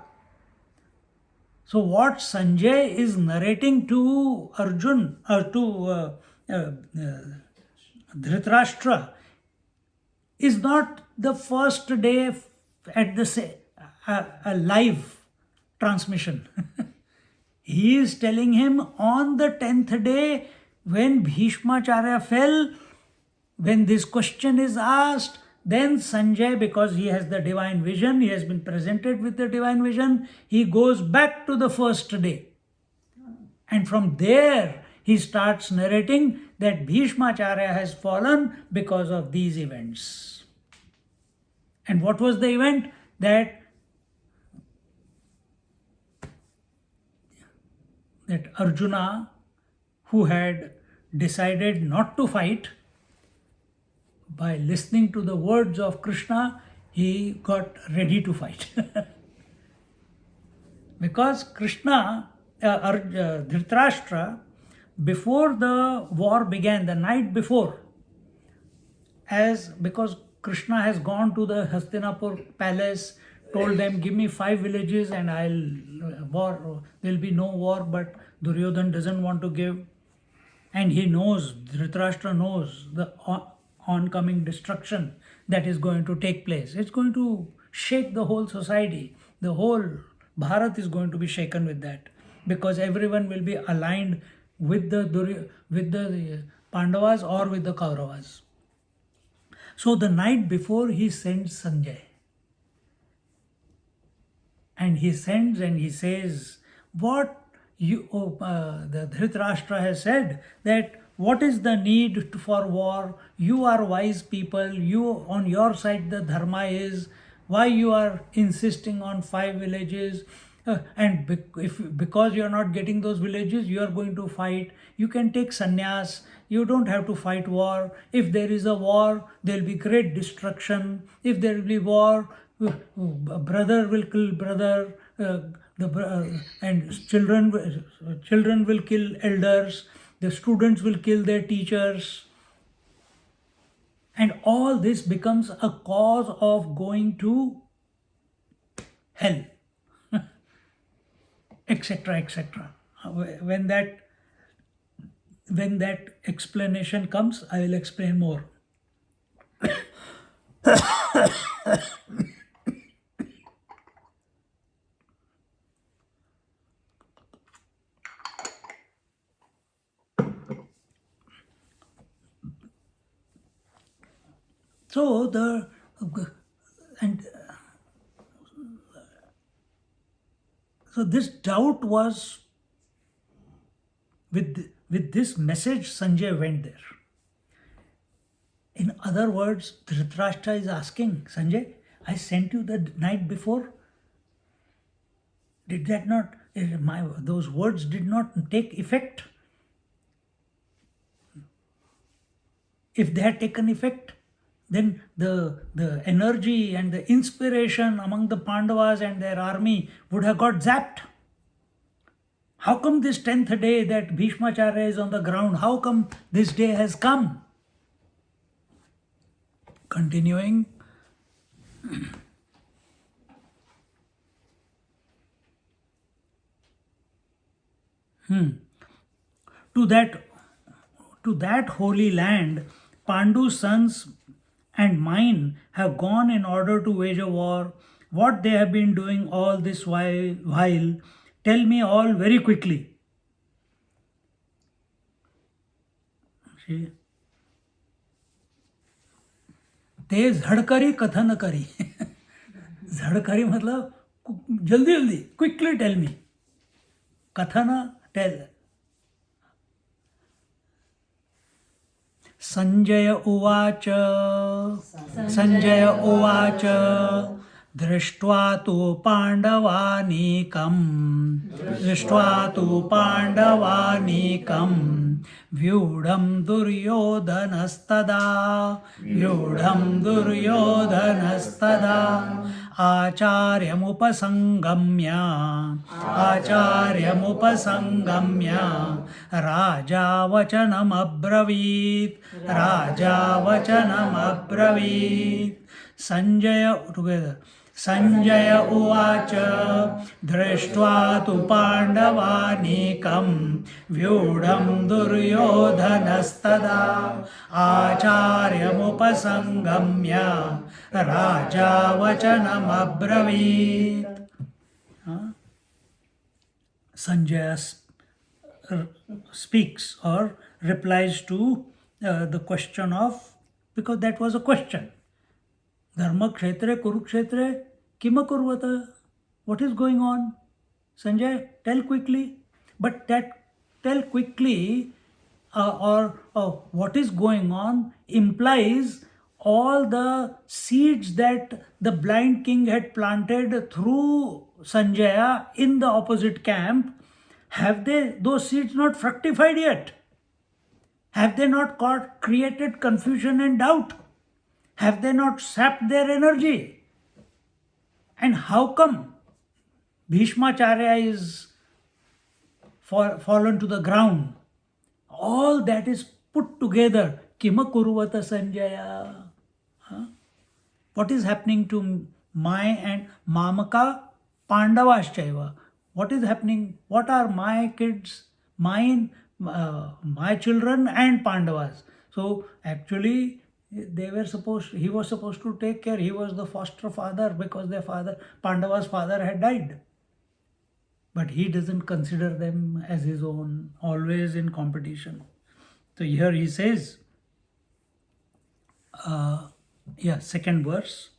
Speaker 1: So what Sanjay is narrating to Arjun, or to Dhritarashtra, is not the first day at the a live transmission. He is telling him on the 10th day when Bhishmacharya fell. When this question is asked, then Sanjay, because he has the divine vision, he has been presented with the divine vision, he goes back to the first day. And from there, he starts narrating that Bhishmacharya has fallen because of these events. And what was the event? That Arjuna, who had decided not to fight, by listening to the words of Krishna, he got ready to fight. Because Krishna, Dhritarashtra, before the war began, the night before, because Krishna has gone to the Hastinapur palace, told them, give me 5 villages and there'll be no war, but Duryodhan doesn't want to give. and he knows, Dhritarashtra knows the oncoming destruction that is going to take place. It's going to shake the whole society. The whole Bharat is going to be shaken with that, because everyone will be aligned with the Pandavas or with the Kauravas. So the night before, he sends Sanjay. And he sends and he says, what the Dhritarashtra has said, that what is the need for war? You are wise people. You, on your side, the dharma is. Why you are insisting on 5 villages? And because you are not getting those villages, you are going to fight. You can take sannyas. You don't have to fight war. If there is a war, there will be great destruction. If there will be war, brother will kill brother, and children will kill elders. The students will kill their teachers. And all this becomes a cause of going to hell, etc., etc. When that explanation comes, I will explain more. So this doubt was, with this message, Sanjay went there. In other words, Dhritarashtra is asking, Sanjay, I sent you the night before. Did that not, those words did not take effect? If they had taken effect, then the energy and the inspiration among the Pandavas and their army would have got zapped. How come this 10th day that Bhishmacharya is on the ground? How come this day has come? Continuing. To that holy land, Pandu's sons and mine have gone in order to wage a war. What they have been doing all this while, tell me all very quickly. See? ते झड़करी कथन करी. झड़करी मतलब जल्दी जल्दी, quickly tell me. Kathana, tell. Sanjaya uvacha दृष्ट्वा तु पाण्डवानीकं व्यूढं दुर्योधनस्तदा आचार्यमुपसंगम्य राजा वचनमब्रवीत् संजय उवाच दृष्ट्वा तु पाण्डवानीकं व्यूढं दुर्योधनस्तदा आचार्यमुपसंगम्य राजा वचनमब्रवीत्. Sanjay speaks or replies to the question of, because that was a question. Dharma kshetre kurukshetre kima kurvata? What is going on? Sanjay, tell quickly. But that tell quickly or what is going on implies all the seeds that the blind king had planted through Sanjaya in the opposite camp. Have those seeds not fructified yet? Have they not created confusion and doubt? Have they not sapped their energy? And how come Bhishmacharya is fallen to the ground? All that is put together. Kima kurvata Sanjaya? What is happening to my and Mamaka Pandavaschaiva? What is happening? What are my kids, mine, my children and Pandavas. So actually, he was supposed to take care. He was the foster father because their father, Pandava's father, had died. But he doesn't consider them as his own, always in competition. So here he says, second verse.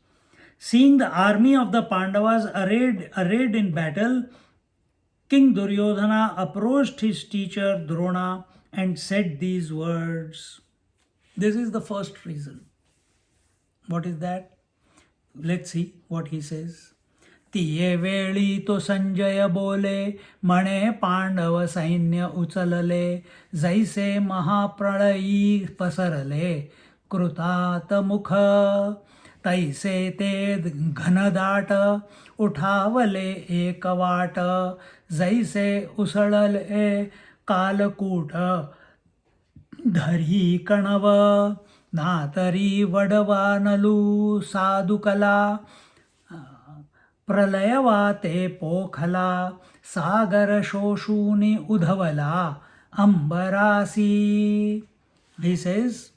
Speaker 1: Seeing the army of the Pandavas arrayed in battle, King Duryodhana approached his teacher Drona and said these words. This is the first reason. What is that? Let's see what he says. तिये वेळी तो संजय बोले म्हणे पांडव सैन्य उचलले जैसे महाप्रळयी पसरले कृतात मुख तैसे ते घनदाट उठावले एक वाट जैसे उसळले कालकूट धरी कणव नातरी वडवानलू साधुकला प्रलयवा ते पोखला सागर शोषूनि उधवला अंबरासी. He says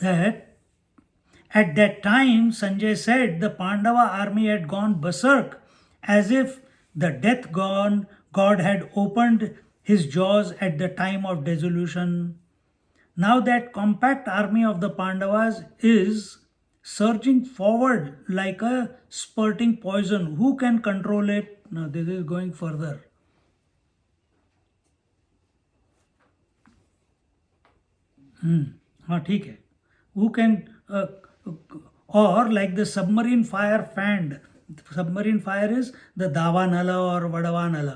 Speaker 1: that at that time Sanjay said the Pandava army had gone berserk as if the death god had opened his jaws at the time of dissolution. Now that compact army of the Pandavas is surging forward like a spurting poison. Who can control it? Now this is going further. ठीक है. Who can or like the submarine fire fanned. Submarine fire is the Davanala or Vadavanala.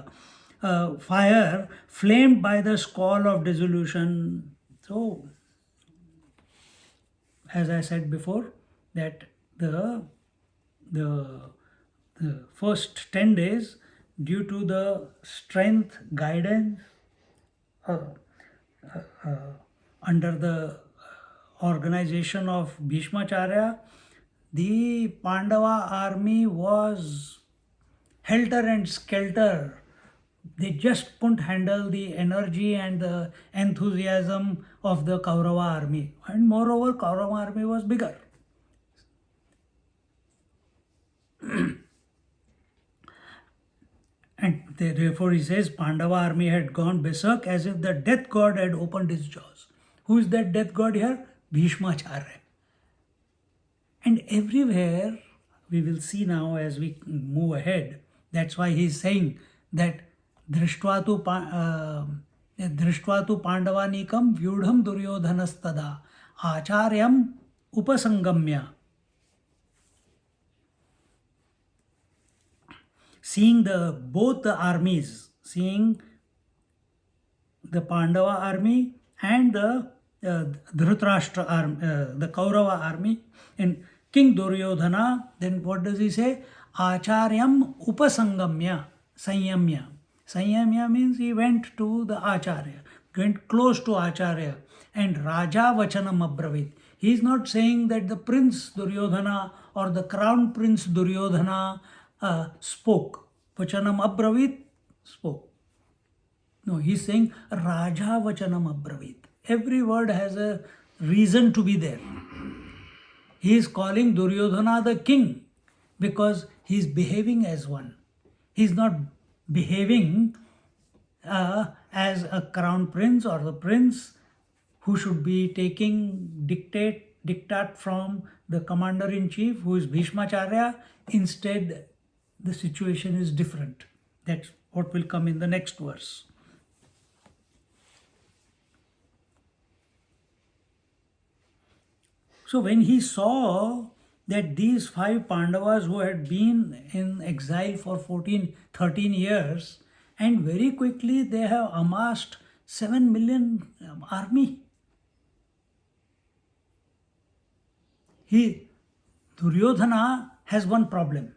Speaker 1: Fire flamed by the squall of dissolution. So, as I said before, that the first 10 days, due to the strength, guidance under the organization of Bhishmacharya, the Pandava army was helter and skelter. They just couldn't handle the energy and the enthusiasm of the Kaurava army. And moreover, Kaurava army was bigger. And therefore he says Pandava army had gone berserk as if the death god had opened his jaws. Who is that death god here? Bhishmacharya. And everywhere, we will see now as we move ahead, that's why he is saying that Drishtva tu Pandavanikam Vyudham Duryodhanastada Acharyam Upasangamya. Seeing both the armies, seeing the Pandava army and the dhritarashtra army, the Kaurava army, and King Duryodhana, then what does he say? Acharyam upasangamya, sanyamya. Sanyamya means he went to the Acharya, went close to Acharya, and Raja Vachanam Abravit. He is not saying that the Prince Duryodhana or the Crown Prince Duryodhana spoke. Vachanam Abravit spoke. No, he is saying Raja Vachanam Abravit. Every word has a reason to be there. He is calling Duryodhana the king because he is behaving as one. He is not behaving as a crown prince or the prince who should be taking diktat from the commander-in-chief, who is Bhishmacharya. Instead, the situation is different. That's what will come in the next verse. So when he saw that these 5 Pandavas who had been in exile for 13 years, and very quickly they have amassed 7 million army. Duryodhana has one problem.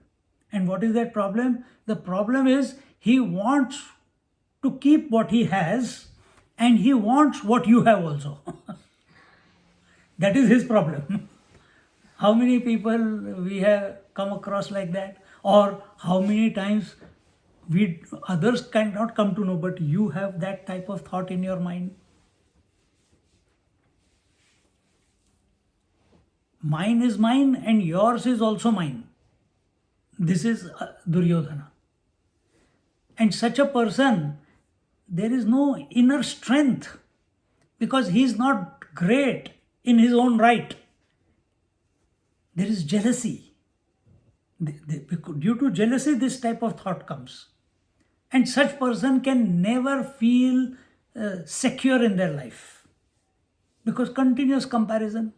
Speaker 1: And what is that problem? The problem is he wants to keep what he has and he wants what you have also. That is his problem. How many people we have come across like that? Or how many times Others cannot come to know, but you have that type of thought in your mind. Mine is mine and yours is also mine. This is Duryodhana. And such a person, there is no inner strength because he is not great in his own right. There is jealousy. Due to jealousy, this type of thought comes. And such person can never feel secure in their life because continuous comparison.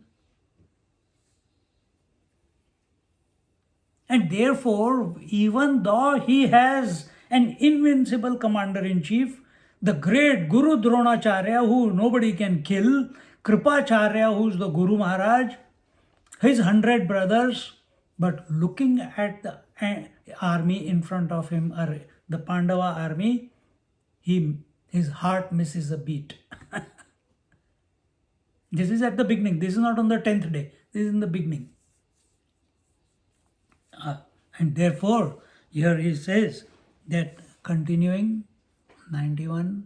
Speaker 1: And therefore, even though he has an invincible commander-in-chief, the great Guru Dronacharya, who nobody can kill, Kripacharya, who's the Guru Maharaj, his 100 brothers, but looking at the army in front of him, the Pandava army, his heart misses a beat. This is at the beginning. This is not on the 10th day. This is in the beginning. And therefore, here he says that continuing 91.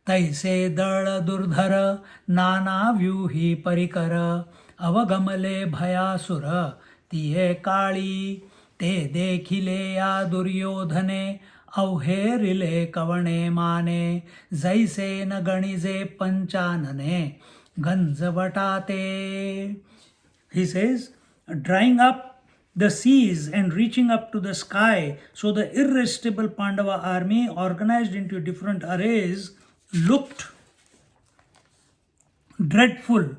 Speaker 1: तैसे दळ दुर्धर नाना व्यूही परिकर अवगमले भयासुर तिये काळी ते देखिले या दुर्योधने अवहेरिले कवणे माने जैसे न गणिजे पंचानने गंजवटाते. He says, drying up the seas and reaching up to the sky, so the irresistible Pandava army, organized into different arrays, looked dreadful.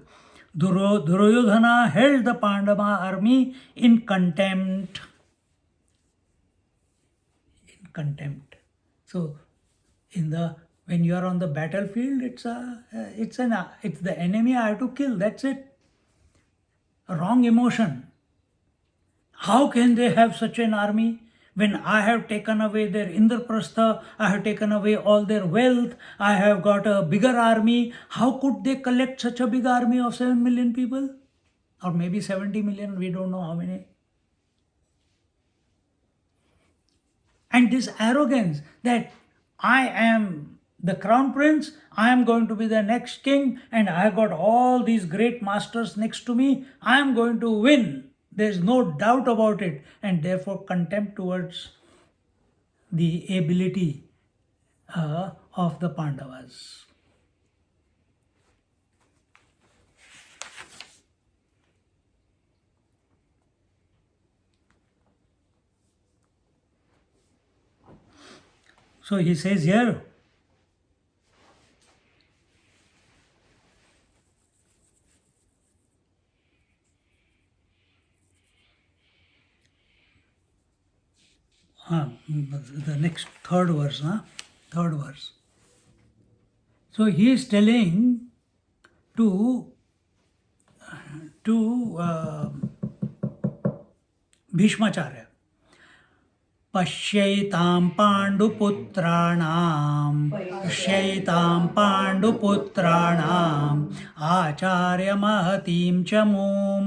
Speaker 1: Duryodhana held the Pandava army in contempt. So, when you are on the battlefield, it's the enemy I have to kill. That's it. A wrong emotion. How can they have such an army when I have taken away their Indraprastha, I have taken away all their wealth, I have got a bigger army? How could they collect such a big army of 7 million people? Or maybe 70 million, we don't know how many. And this arrogance that I am the crown prince, I am going to be the next king, and I have got all these great masters next to me, I am going to win. There is no doubt about it, and therefore contempt towards the ability of the Pandavas. So he says here, the next third verse. So he is telling to Bhishmacharya, पश्यैतां पाण्डुपुत्राणाम् आचार्यमहतीं च मूं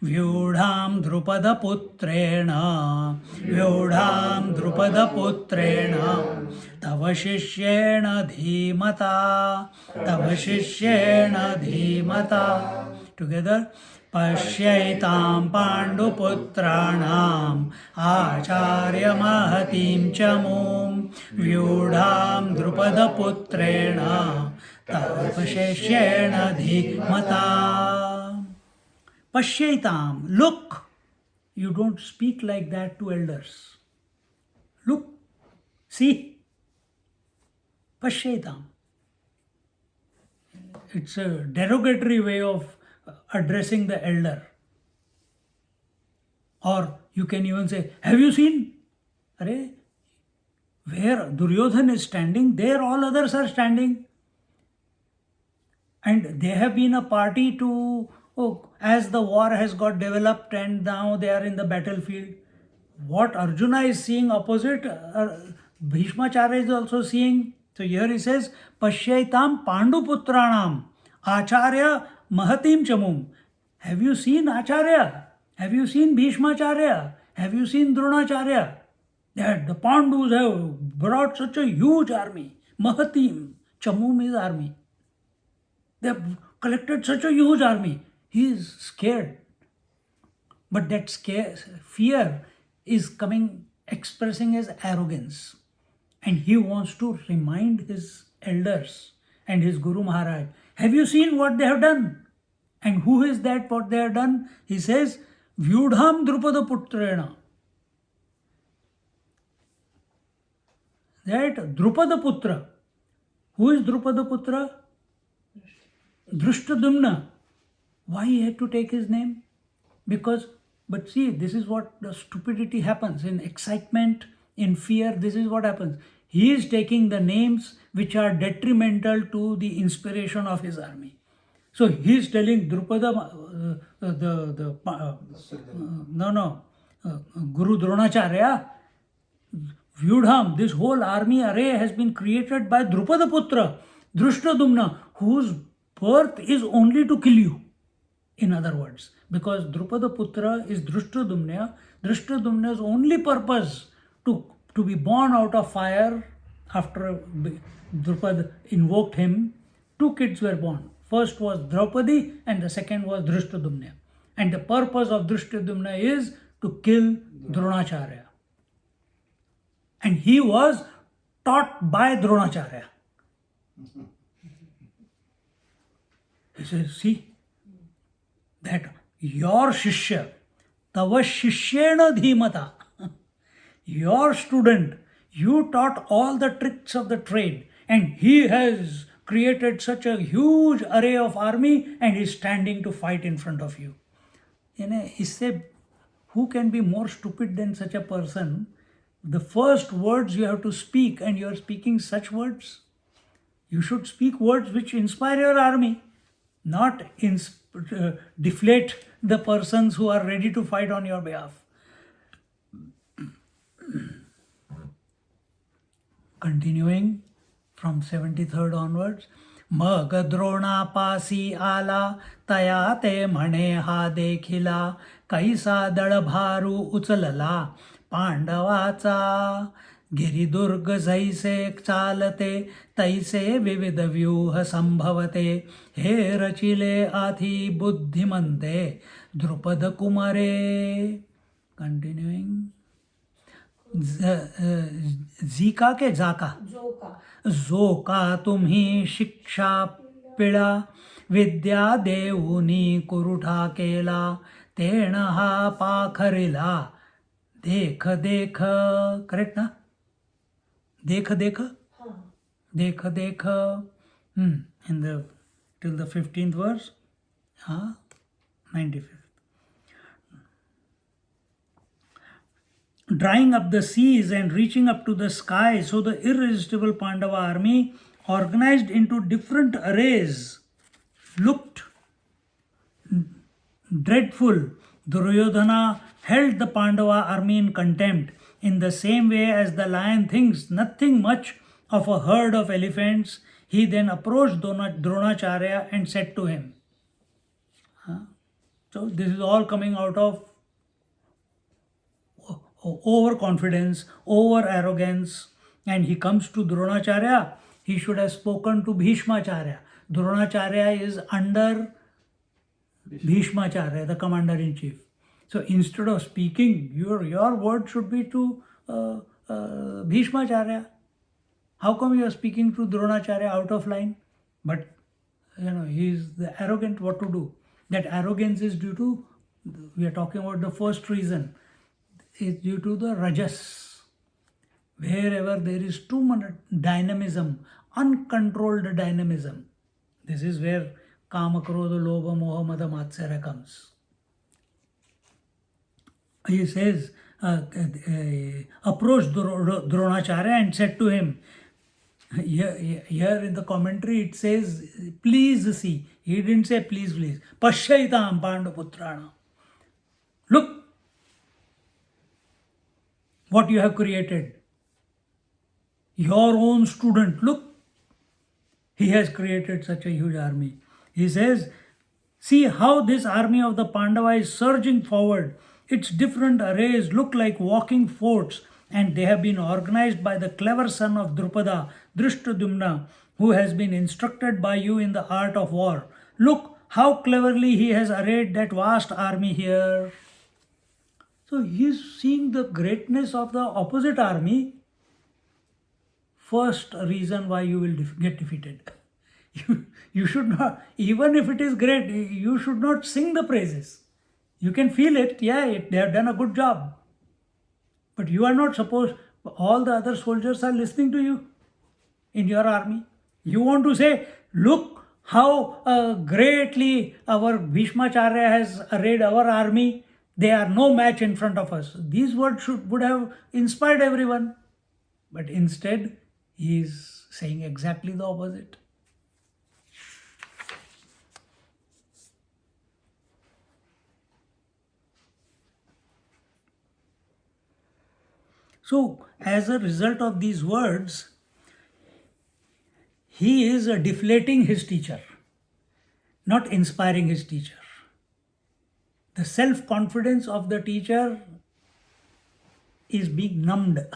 Speaker 1: व्यूढां द्रुपदपुत्रेण तव शिष्येण धीमता together. पश्यैतां पाण्डुपुत्राणाम् आचार्यमहतीं च मूं व्यूढां द्रुपदपुत्रेण तव शिष्येण धीमता. Pashyaitam, look. You don't speak like that to elders. Look, see. Pashyaitam. It's a derogatory way of addressing the elder. Or you can even say, have you seen? Where Duryodhana is standing, there all others are standing. And they have been a party to, as the war has got developed and now they are in the battlefield. What Arjuna is seeing opposite, Bhishmacharya is also seeing. So here he says, Pashyaitam Panduputranam Acharya Mahatim Chamum. Have you seen Acharya? Have you seen Bhishmacharya? Have you seen Dronacharya? That the Pandus have brought such a huge army. Mahatim. Chamu means army. They have collected such a huge army. He is scared. But that fear is coming, expressing his arrogance. And he wants to remind his elders and his Guru Maharaj, have you seen what they have done? And who is that what they have done? He says, Vyudham Drupada Putrena. That Drupada Putra. Who is Drupada Putra? Drishtadumna. Why he had to take his name? Because, but see, this is what the stupidity happens. In excitement, in fear, this is what happens. He is taking the names which are detrimental to the inspiration of his army. So he is telling Drupada, Guru Dronacharya, Vyudham, this whole army array has been created by Drupada Putra, Drishtadumna, whose birth is only to kill you. In other words, because Drupada Putra is Drishtadumna, Drishtadumna's only purpose to be born out of fire after Drupad invoked him, two kids were born. First was Draupadi and the second was Drishtadumna. And the purpose of Drishtadumna is to kill Dronacharya. And he was taught by Dronacharya. He says, see, that your Shishya, Tava Shishyena Dhimata, your student, you taught all the tricks of the trade, and he has created such a huge array of army and is standing to fight in front of you. He said, who can be more stupid than such a person? The first words you have to speak, and you are speaking such words. You should speak words which inspire your army, not deflate the persons who are ready to fight on your behalf. Continuing from 73rd onwards. Magadrona pasi ala taya te mane ha dekhila kaisa dalbharu uchalala Pandavacha गिरिदुर्ग जैसे चालते तैसे विविध व्यूह संभवते हे रचिले आथी बुद्धिमंते द्रुपद कुमारे. Continuing. Zika के जाका जोका तुम्ही शिक्षा पिळा विद्या देऊनी कुरुठा केला तेण हा पाखरिला देख देख. करेक्ट ना? देख देख देख देख. In the till the 15th verse, 95th. Drying up the seas and reaching up to the sky, so the irresistible Pandava army, organized into different arrays, looked dreadful. Duryodhana held the Pandava army in contempt, in the same way as the lion thinks nothing much of a herd of elephants. He then approached Dronacharya and said to him, so this is all coming out of overconfidence, over arrogance, and he comes to Dronacharya. He should have spoken to Bhishmacharya. Dronacharya is under Bhishmacharya, the commander-in-chief. So instead of speaking, your word should be to Bhishmacharya. How come you are speaking to Dronacharya out of line? But he is the arrogant. What to do? That arrogance is due to, we are talking about the first reason, is due to the rajas. Wherever there is too much dynamism, uncontrolled dynamism, this is where Kama, Krodha, Lobha, Moha, Mada, Matsara comes. He says, approached Dronacharya and said to him, here in the commentary it says, please see. He didn't say please, please. Pashyaitam Pandaputrana. Look what you have created. Your own student, look. He has created such a huge army. He says, See how this army of the Pandava is surging forward. Its different arrays look like walking forts, and they have been organized by the clever son of Drupada, Drishtadyumna, who has been instructed by you in the art of war. Look how cleverly he has arrayed that vast army here. So he is seeing the greatness of the opposite army. First reason why you will get defeated. You should not, even if it is great, you should not sing the praises. You can feel it, yeah, they have done a good job. But you are not supposed, all the other soldiers are listening to you in your army. You want to say, look how greatly our Bhishmacharya has arrayed our army. They are no match in front of us. These words would have inspired everyone. But instead, he is saying exactly the opposite. So, as a result of these words, he is deflating his teacher, not inspiring his teacher. The self-confidence of the teacher is being numbed.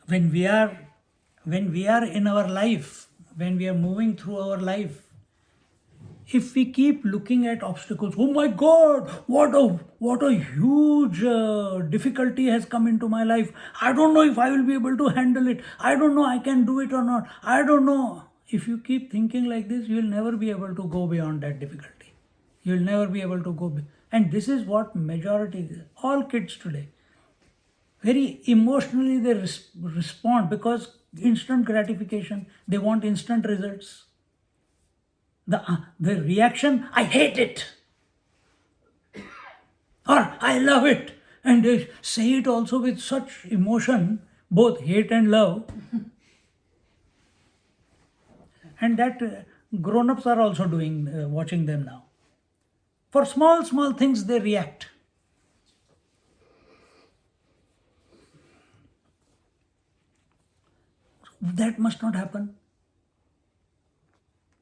Speaker 1: When we are in our life, when we are moving through our life, if we keep looking at obstacles, oh my God, what a huge difficulty has come into my life. I don't know if I will be able to handle it. I don't know I can do it or not. I don't know. If you keep thinking like this, you will never be able to go beyond that difficulty. You will never be able to go. And this is what majority, all kids today, very emotionally they respond because instant gratification. They want instant results. The reaction, I hate it, or I love it, and they say it also with such emotion, both hate and love, and that grown-ups are also doing, watching them now. For small things they react. That must not happen.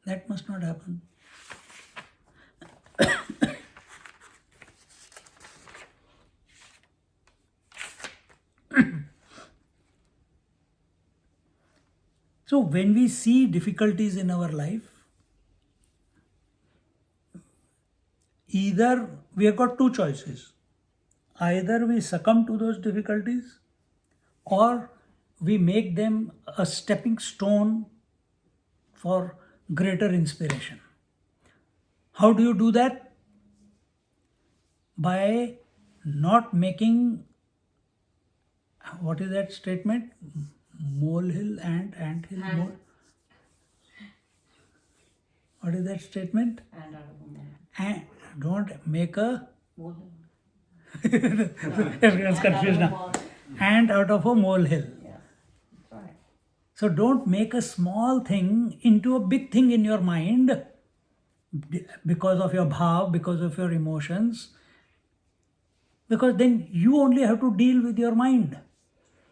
Speaker 1: That must not happen. So when we see difficulties in our life, either we have got two choices. Either we succumb to those difficulties, or we make them a stepping stone for greater inspiration. How do you do that? By not making, what is that statement? Molehill and anthill. What is that statement? And don't make a everyone's confused now. Ant out of a molehill.
Speaker 2: Right.
Speaker 1: So don't make a small thing into a big thing in your mind because of your bhav, because of your emotions. Because then you only have to deal with your mind.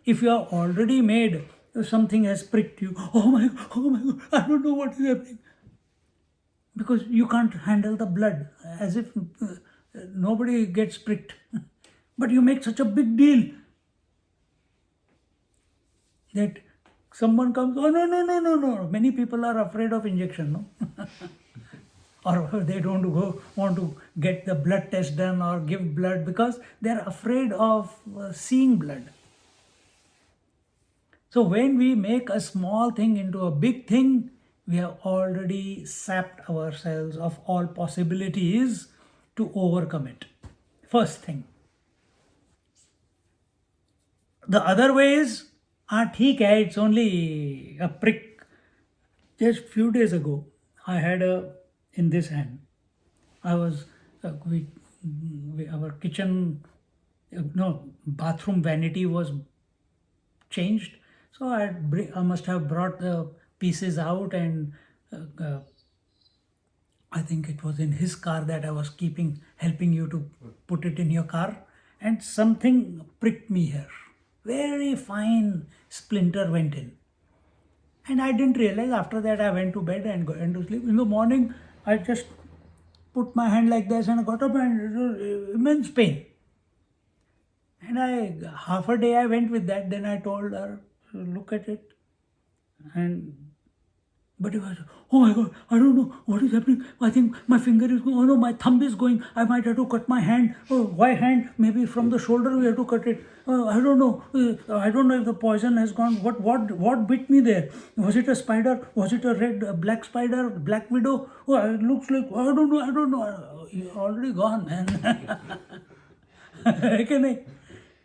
Speaker 1: If you are already made, something has pricked you, oh my God, I don't know what is happening. Because you can't handle the blood, as if nobody gets pricked. But you make such a big deal that someone comes, oh no. Many people are afraid of injection, no? Or they don't want to get the blood test done or give blood because they are afraid of seeing blood. So when we make a small thing into a big thing, we have already sapped ourselves of all possibilities to overcome it. First thing. The other way is, theek hai, it's only a prick. Just few days ago, I had in this hand, I was, our kitchen, bathroom vanity was changed. So I must have brought the pieces out, and I think it was in his car that I was helping you to put it in your car, and something pricked me here. very fine splinter went in. And I didn't realize. After that, I went to bed and went to sleep. In the morning, I just put my hand like this and I got up and it was immense pain. And half a day I went with that. Then I told her, look at it. But it was, oh my God, I don't know what is happening. I think my finger is going, oh no, my thumb is going. I might have to cut my hand. Oh, why hand? Maybe from the shoulder we have to cut it. I don't know. I don't know if the poison has gone. What bit me there? Was it a spider? Was it a black spider, black widow? Oh, it looks like, I don't know. You're already gone, man.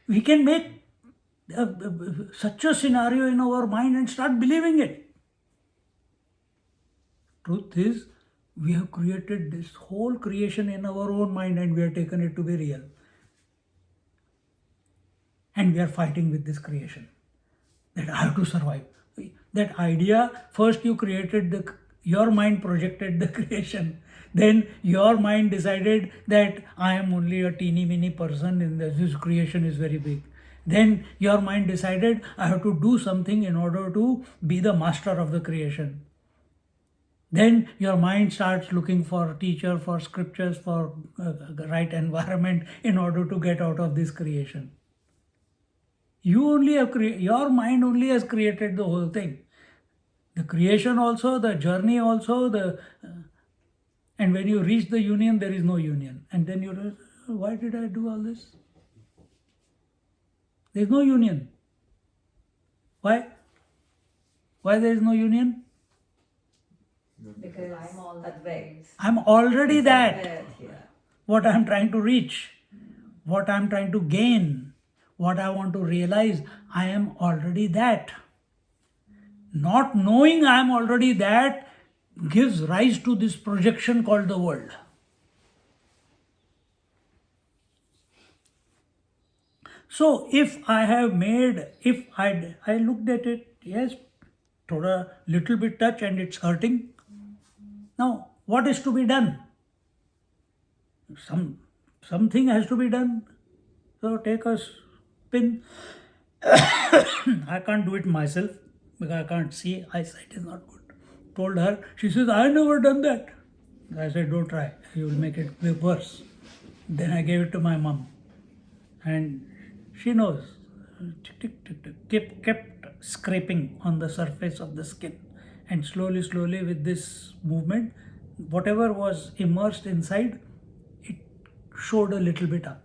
Speaker 1: We can make such a scenario in our mind and start believing it. Truth is, we have created this whole creation in our own mind and we have taken it to be real. And we are fighting with this creation. That I have to survive. That idea, first you created your mind projected the creation. Then your mind decided that I am only a teeny mini person and this creation is very big. Then your mind decided I have to do something in order to be the master of the creation. Then your mind starts looking for teacher, for scriptures, for the right environment in order to get out of this creation. Your mind only has created the whole thing. The creation also, the journey also, and when you reach the union, there is no union. And then you realize, why did I do all this? There is no union. Why? Why there is no union?
Speaker 2: Because I'm all that way.
Speaker 1: I'm already that.
Speaker 2: Yeah.
Speaker 1: What I'm trying to reach, what I'm trying to gain, what I want to realize, I am already that. Not knowing I am already that gives rise to this projection called the world. So if I looked at it, yes, thoda little bit touch and it's hurting. Now, what is to be done? Something has to be done. So take a pin. I can't do it myself because I can't see. Eyesight is not good. Told her. She says, I never done that. I said, don't try. You will make it worse. Then I gave it to my mom. And she knows. Kept scraping on the surface of the skin. And slowly with this movement, whatever was immersed inside, it showed a little bit up.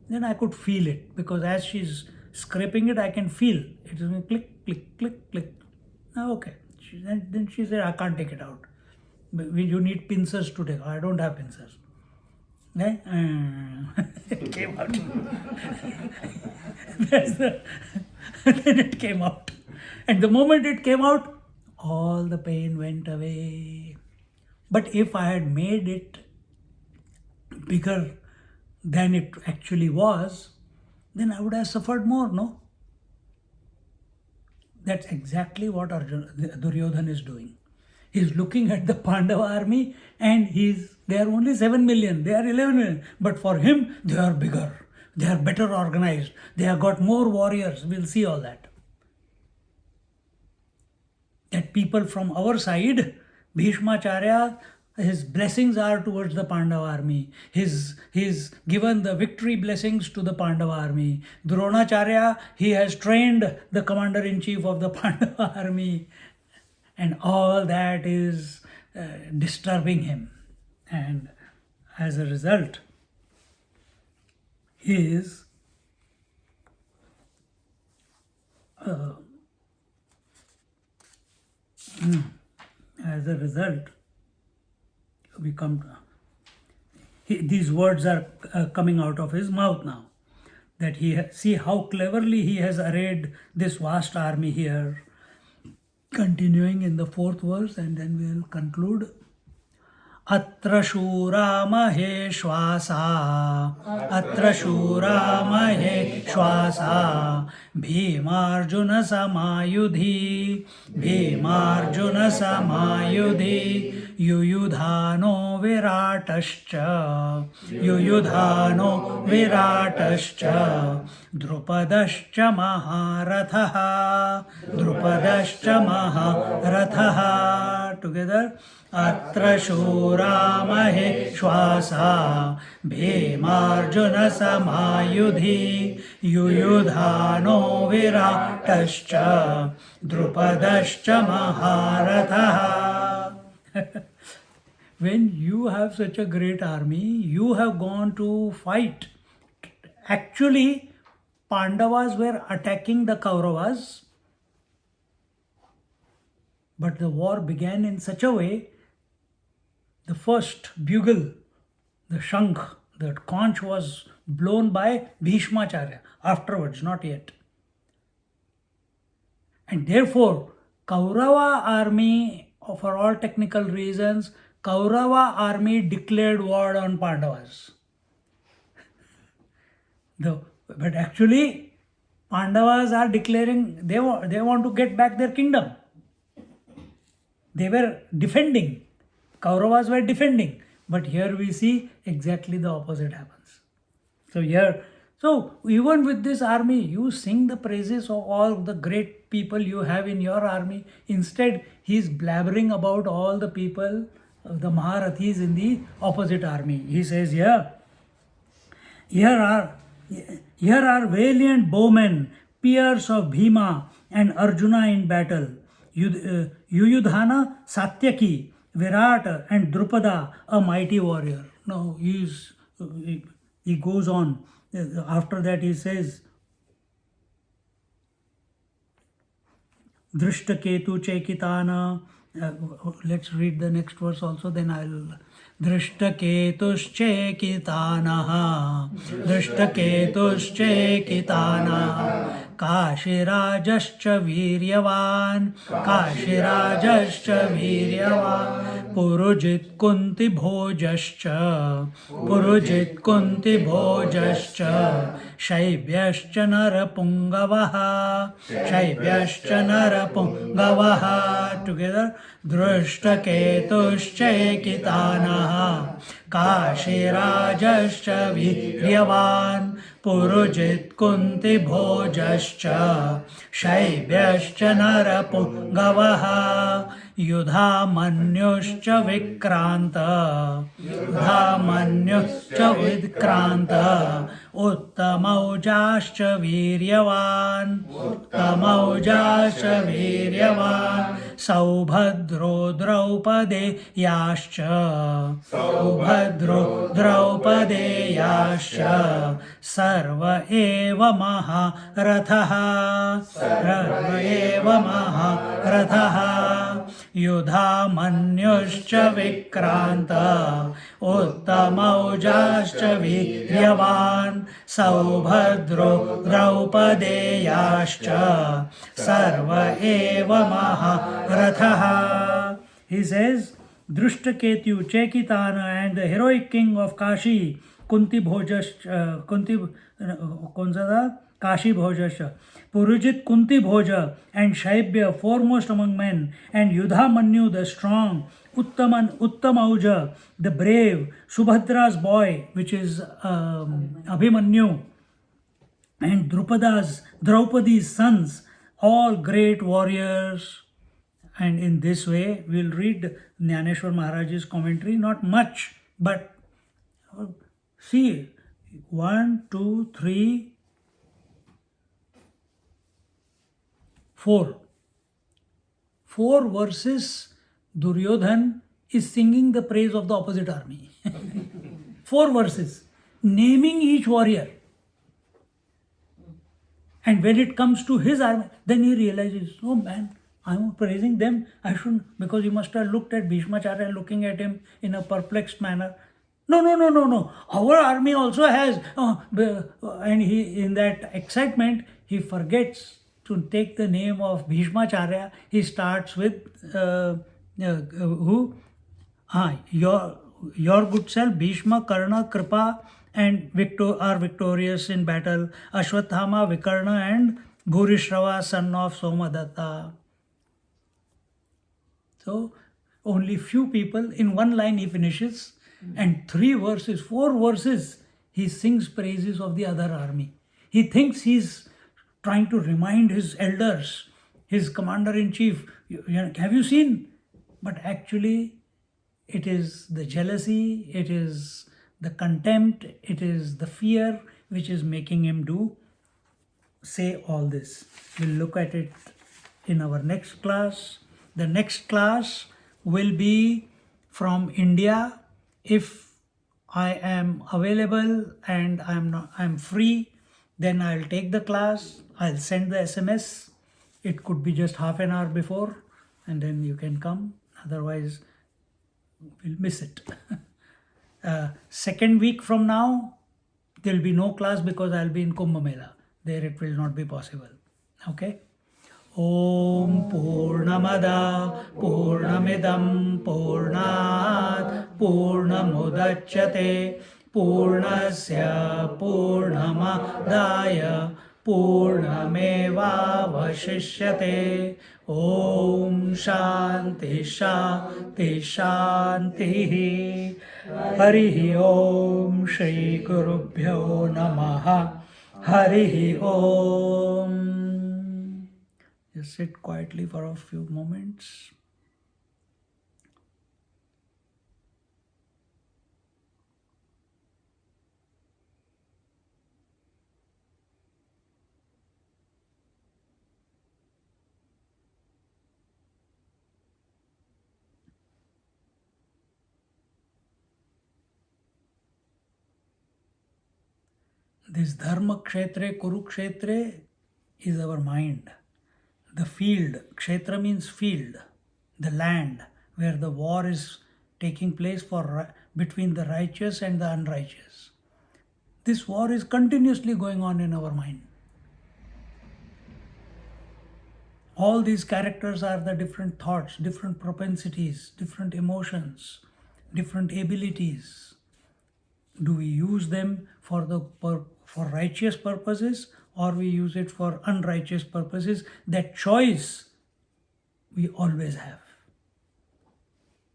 Speaker 1: Then I could feel it because as she's scraping it, I can feel it is going click, click, click, click. Okay. Then she said, I can't take it out. You need pincers to take. I don't have pincers. It came out. Then it came out. And the moment it came out, all the pain went away. But if I had made it bigger than it actually was, then I would have suffered more, no? That's exactly what Duryodhana is doing. He's looking at the Pandava army and they are only 7 million, they are 11 million. But for him, they are bigger, they are better organized, they have got more warriors. We'll see all that. That people from our side, Bhishmacharya, his blessings are towards the Pandava army. He's given the victory blessings to the Pandava army. Dronacharya, he has trained the commander-in-chief of the Pandava army. And all that is disturbing him. And as a result, he is we come to these words are coming out of his mouth now, that see how cleverly he has arrayed this vast army here. Continuing in the 4th verse, and then we will conclude. Atra shura mahe shwasa, atra shura mahe shwasa, bhimarjuna samayudhi, bhimarjuna samayudhi, Yuyudhano Viratascha, Yuyudhano Viratascha, Drupadascha Maharathaha, Drupadascha Maharathaha. Together. Atra Shura Maheshwasa Bhimarjuna Samayudhi Yuyudhano Viratascha Drupadascha Maharathaha. When you have such a great army, you have gone to fight. Actually, Pandavas were attacking the Kauravas, but the war began in such a way. The first bugle, the shankh, the conch was blown by Bhishmacharya. Afterwards, not yet. And therefore, Kaurava army, for all technical reasons, Kaurava army declared war on Pandavas. But actually, Pandavas are declaring they want to get back their kingdom. They were defending. Kauravas were defending. But here we see exactly the opposite happens. So even with this army, you sing the praises of all the great people you have in your army. Instead, he is blabbering about all the people, the Maharathis in the opposite army. He says here are valiant bowmen, peers of Bhima and Arjuna in battle. Yuyudhana, Satyaki, Virata and Drupada, a mighty warrior. Now he goes on. After that he says, Drishtaketu Chekitana. Let's read the next verse also, then I'll. Drishtaketuschekitanaha, Drishtaketuschekitanaha, Kashirajascha Viryavan, Kashirajascha Viryavan, Purujit Kunti Bhojascha, Purujit Kunti Bhojascha, Shaibhyascha Narapungavaha, Shaibhyascha Narapungavaha. Together, Drishtaketuschekitanaha, Kashirajascha Viryavan, Purujit Kunti Bhojascha, Shaibhyascha Narapungavaha, Yudhamanyuscha Vikranta, Yudhamanyuscha Vikranta, Uttamaujascha Viryavan, Uttamaujascha Viryavan, Saubhadro Draupadeyascha, Saubhadro Draupadeyascha, Sarva eva Maharathaha, Sarva eva Maharathaha, Yudhamanyuscha Vikranta, Uttamaujascha Viryavan, Saubhadro Draupadeyascha, Sarva eva Maharathaha. He says, Drishtaketu, Chekitana and the heroic king of Kashi, Kunti Bhojascha, Kashi Bhojascha, Purujit Kunti Bhoja and Shaibya, foremost among men, and Yudhamanyu the strong, Uttamauja the brave, Subhadra's boy, which is Abhimanyu, and Draupadi's sons, all great warriors. And in this way, we'll read Dnyaneshwari Maharaj's commentary, not much, but see, 1, 2, 3, 4. 4 verses, Duryodhan is singing the praise of the opposite army. 4 verses, naming each warrior. And when it comes to his army, then he realizes, oh man, I'm praising them. I shouldn't, because he must have looked at Bhishmacharya looking at him in a perplexed manner. No. Our army also has, and he, in that excitement, he forgets to take the name of Bhishmacharya. He starts with who? Your good self, Bhishma, Karna, Kripa, and are victorious in battle. Ashwathama, Vikarna, and Bhurishrava, son of Somadatta. So, only few people, in one line he finishes, and 3 verses, 4 verses, he sings praises of the other army. He thinks he's trying to remind his elders, his commander-in-chief, have you seen? But actually, it is the jealousy, it is the contempt, it is the fear which is making him say all this. We'll look at it in our next class. The next class will be from India. If I am available and I'm free, then I'll take the class. I'll send the SMS. It could be just half an hour before, and then you can come. Otherwise, we'll miss it. Second week from now, there'll be no class because I'll be in Kumbh Mela. There it will not be possible. Okay? Om Purnamada Purnamidam Purnat Purnamudachyate Purnasya Purnamadaya Purnameva Vashishyate. Om Shanti Shanti Shanti. Harihi Om Shri Gurubhyo Namaha. Harihi Om. Just sit quietly for a few moments. This Dharma Kshetre, Kurukshetre is our mind. The field, Kshetra means field, the land where the war is taking place between the righteous and the unrighteous. This war is continuously going on in our mind. All these characters are the different thoughts, different propensities, different emotions, different abilities. Do we use them for righteous purposes, or we use it for unrighteous purposes? That choice we always have.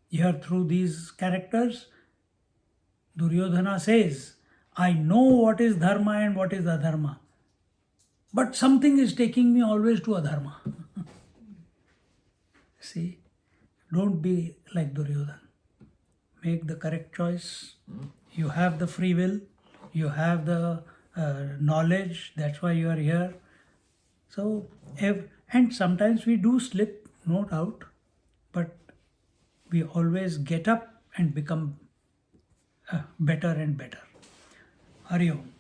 Speaker 1: Here, through these characters, Duryodhana says, I know what is dharma and what is adharma, but something is taking me always to adharma. See, don't be like Duryodhana. Make the correct choice. You have the free will, you have the knowledge, that's why you are here. So, and sometimes we do slip, no doubt, but we always get up and become better and better. Hari Om.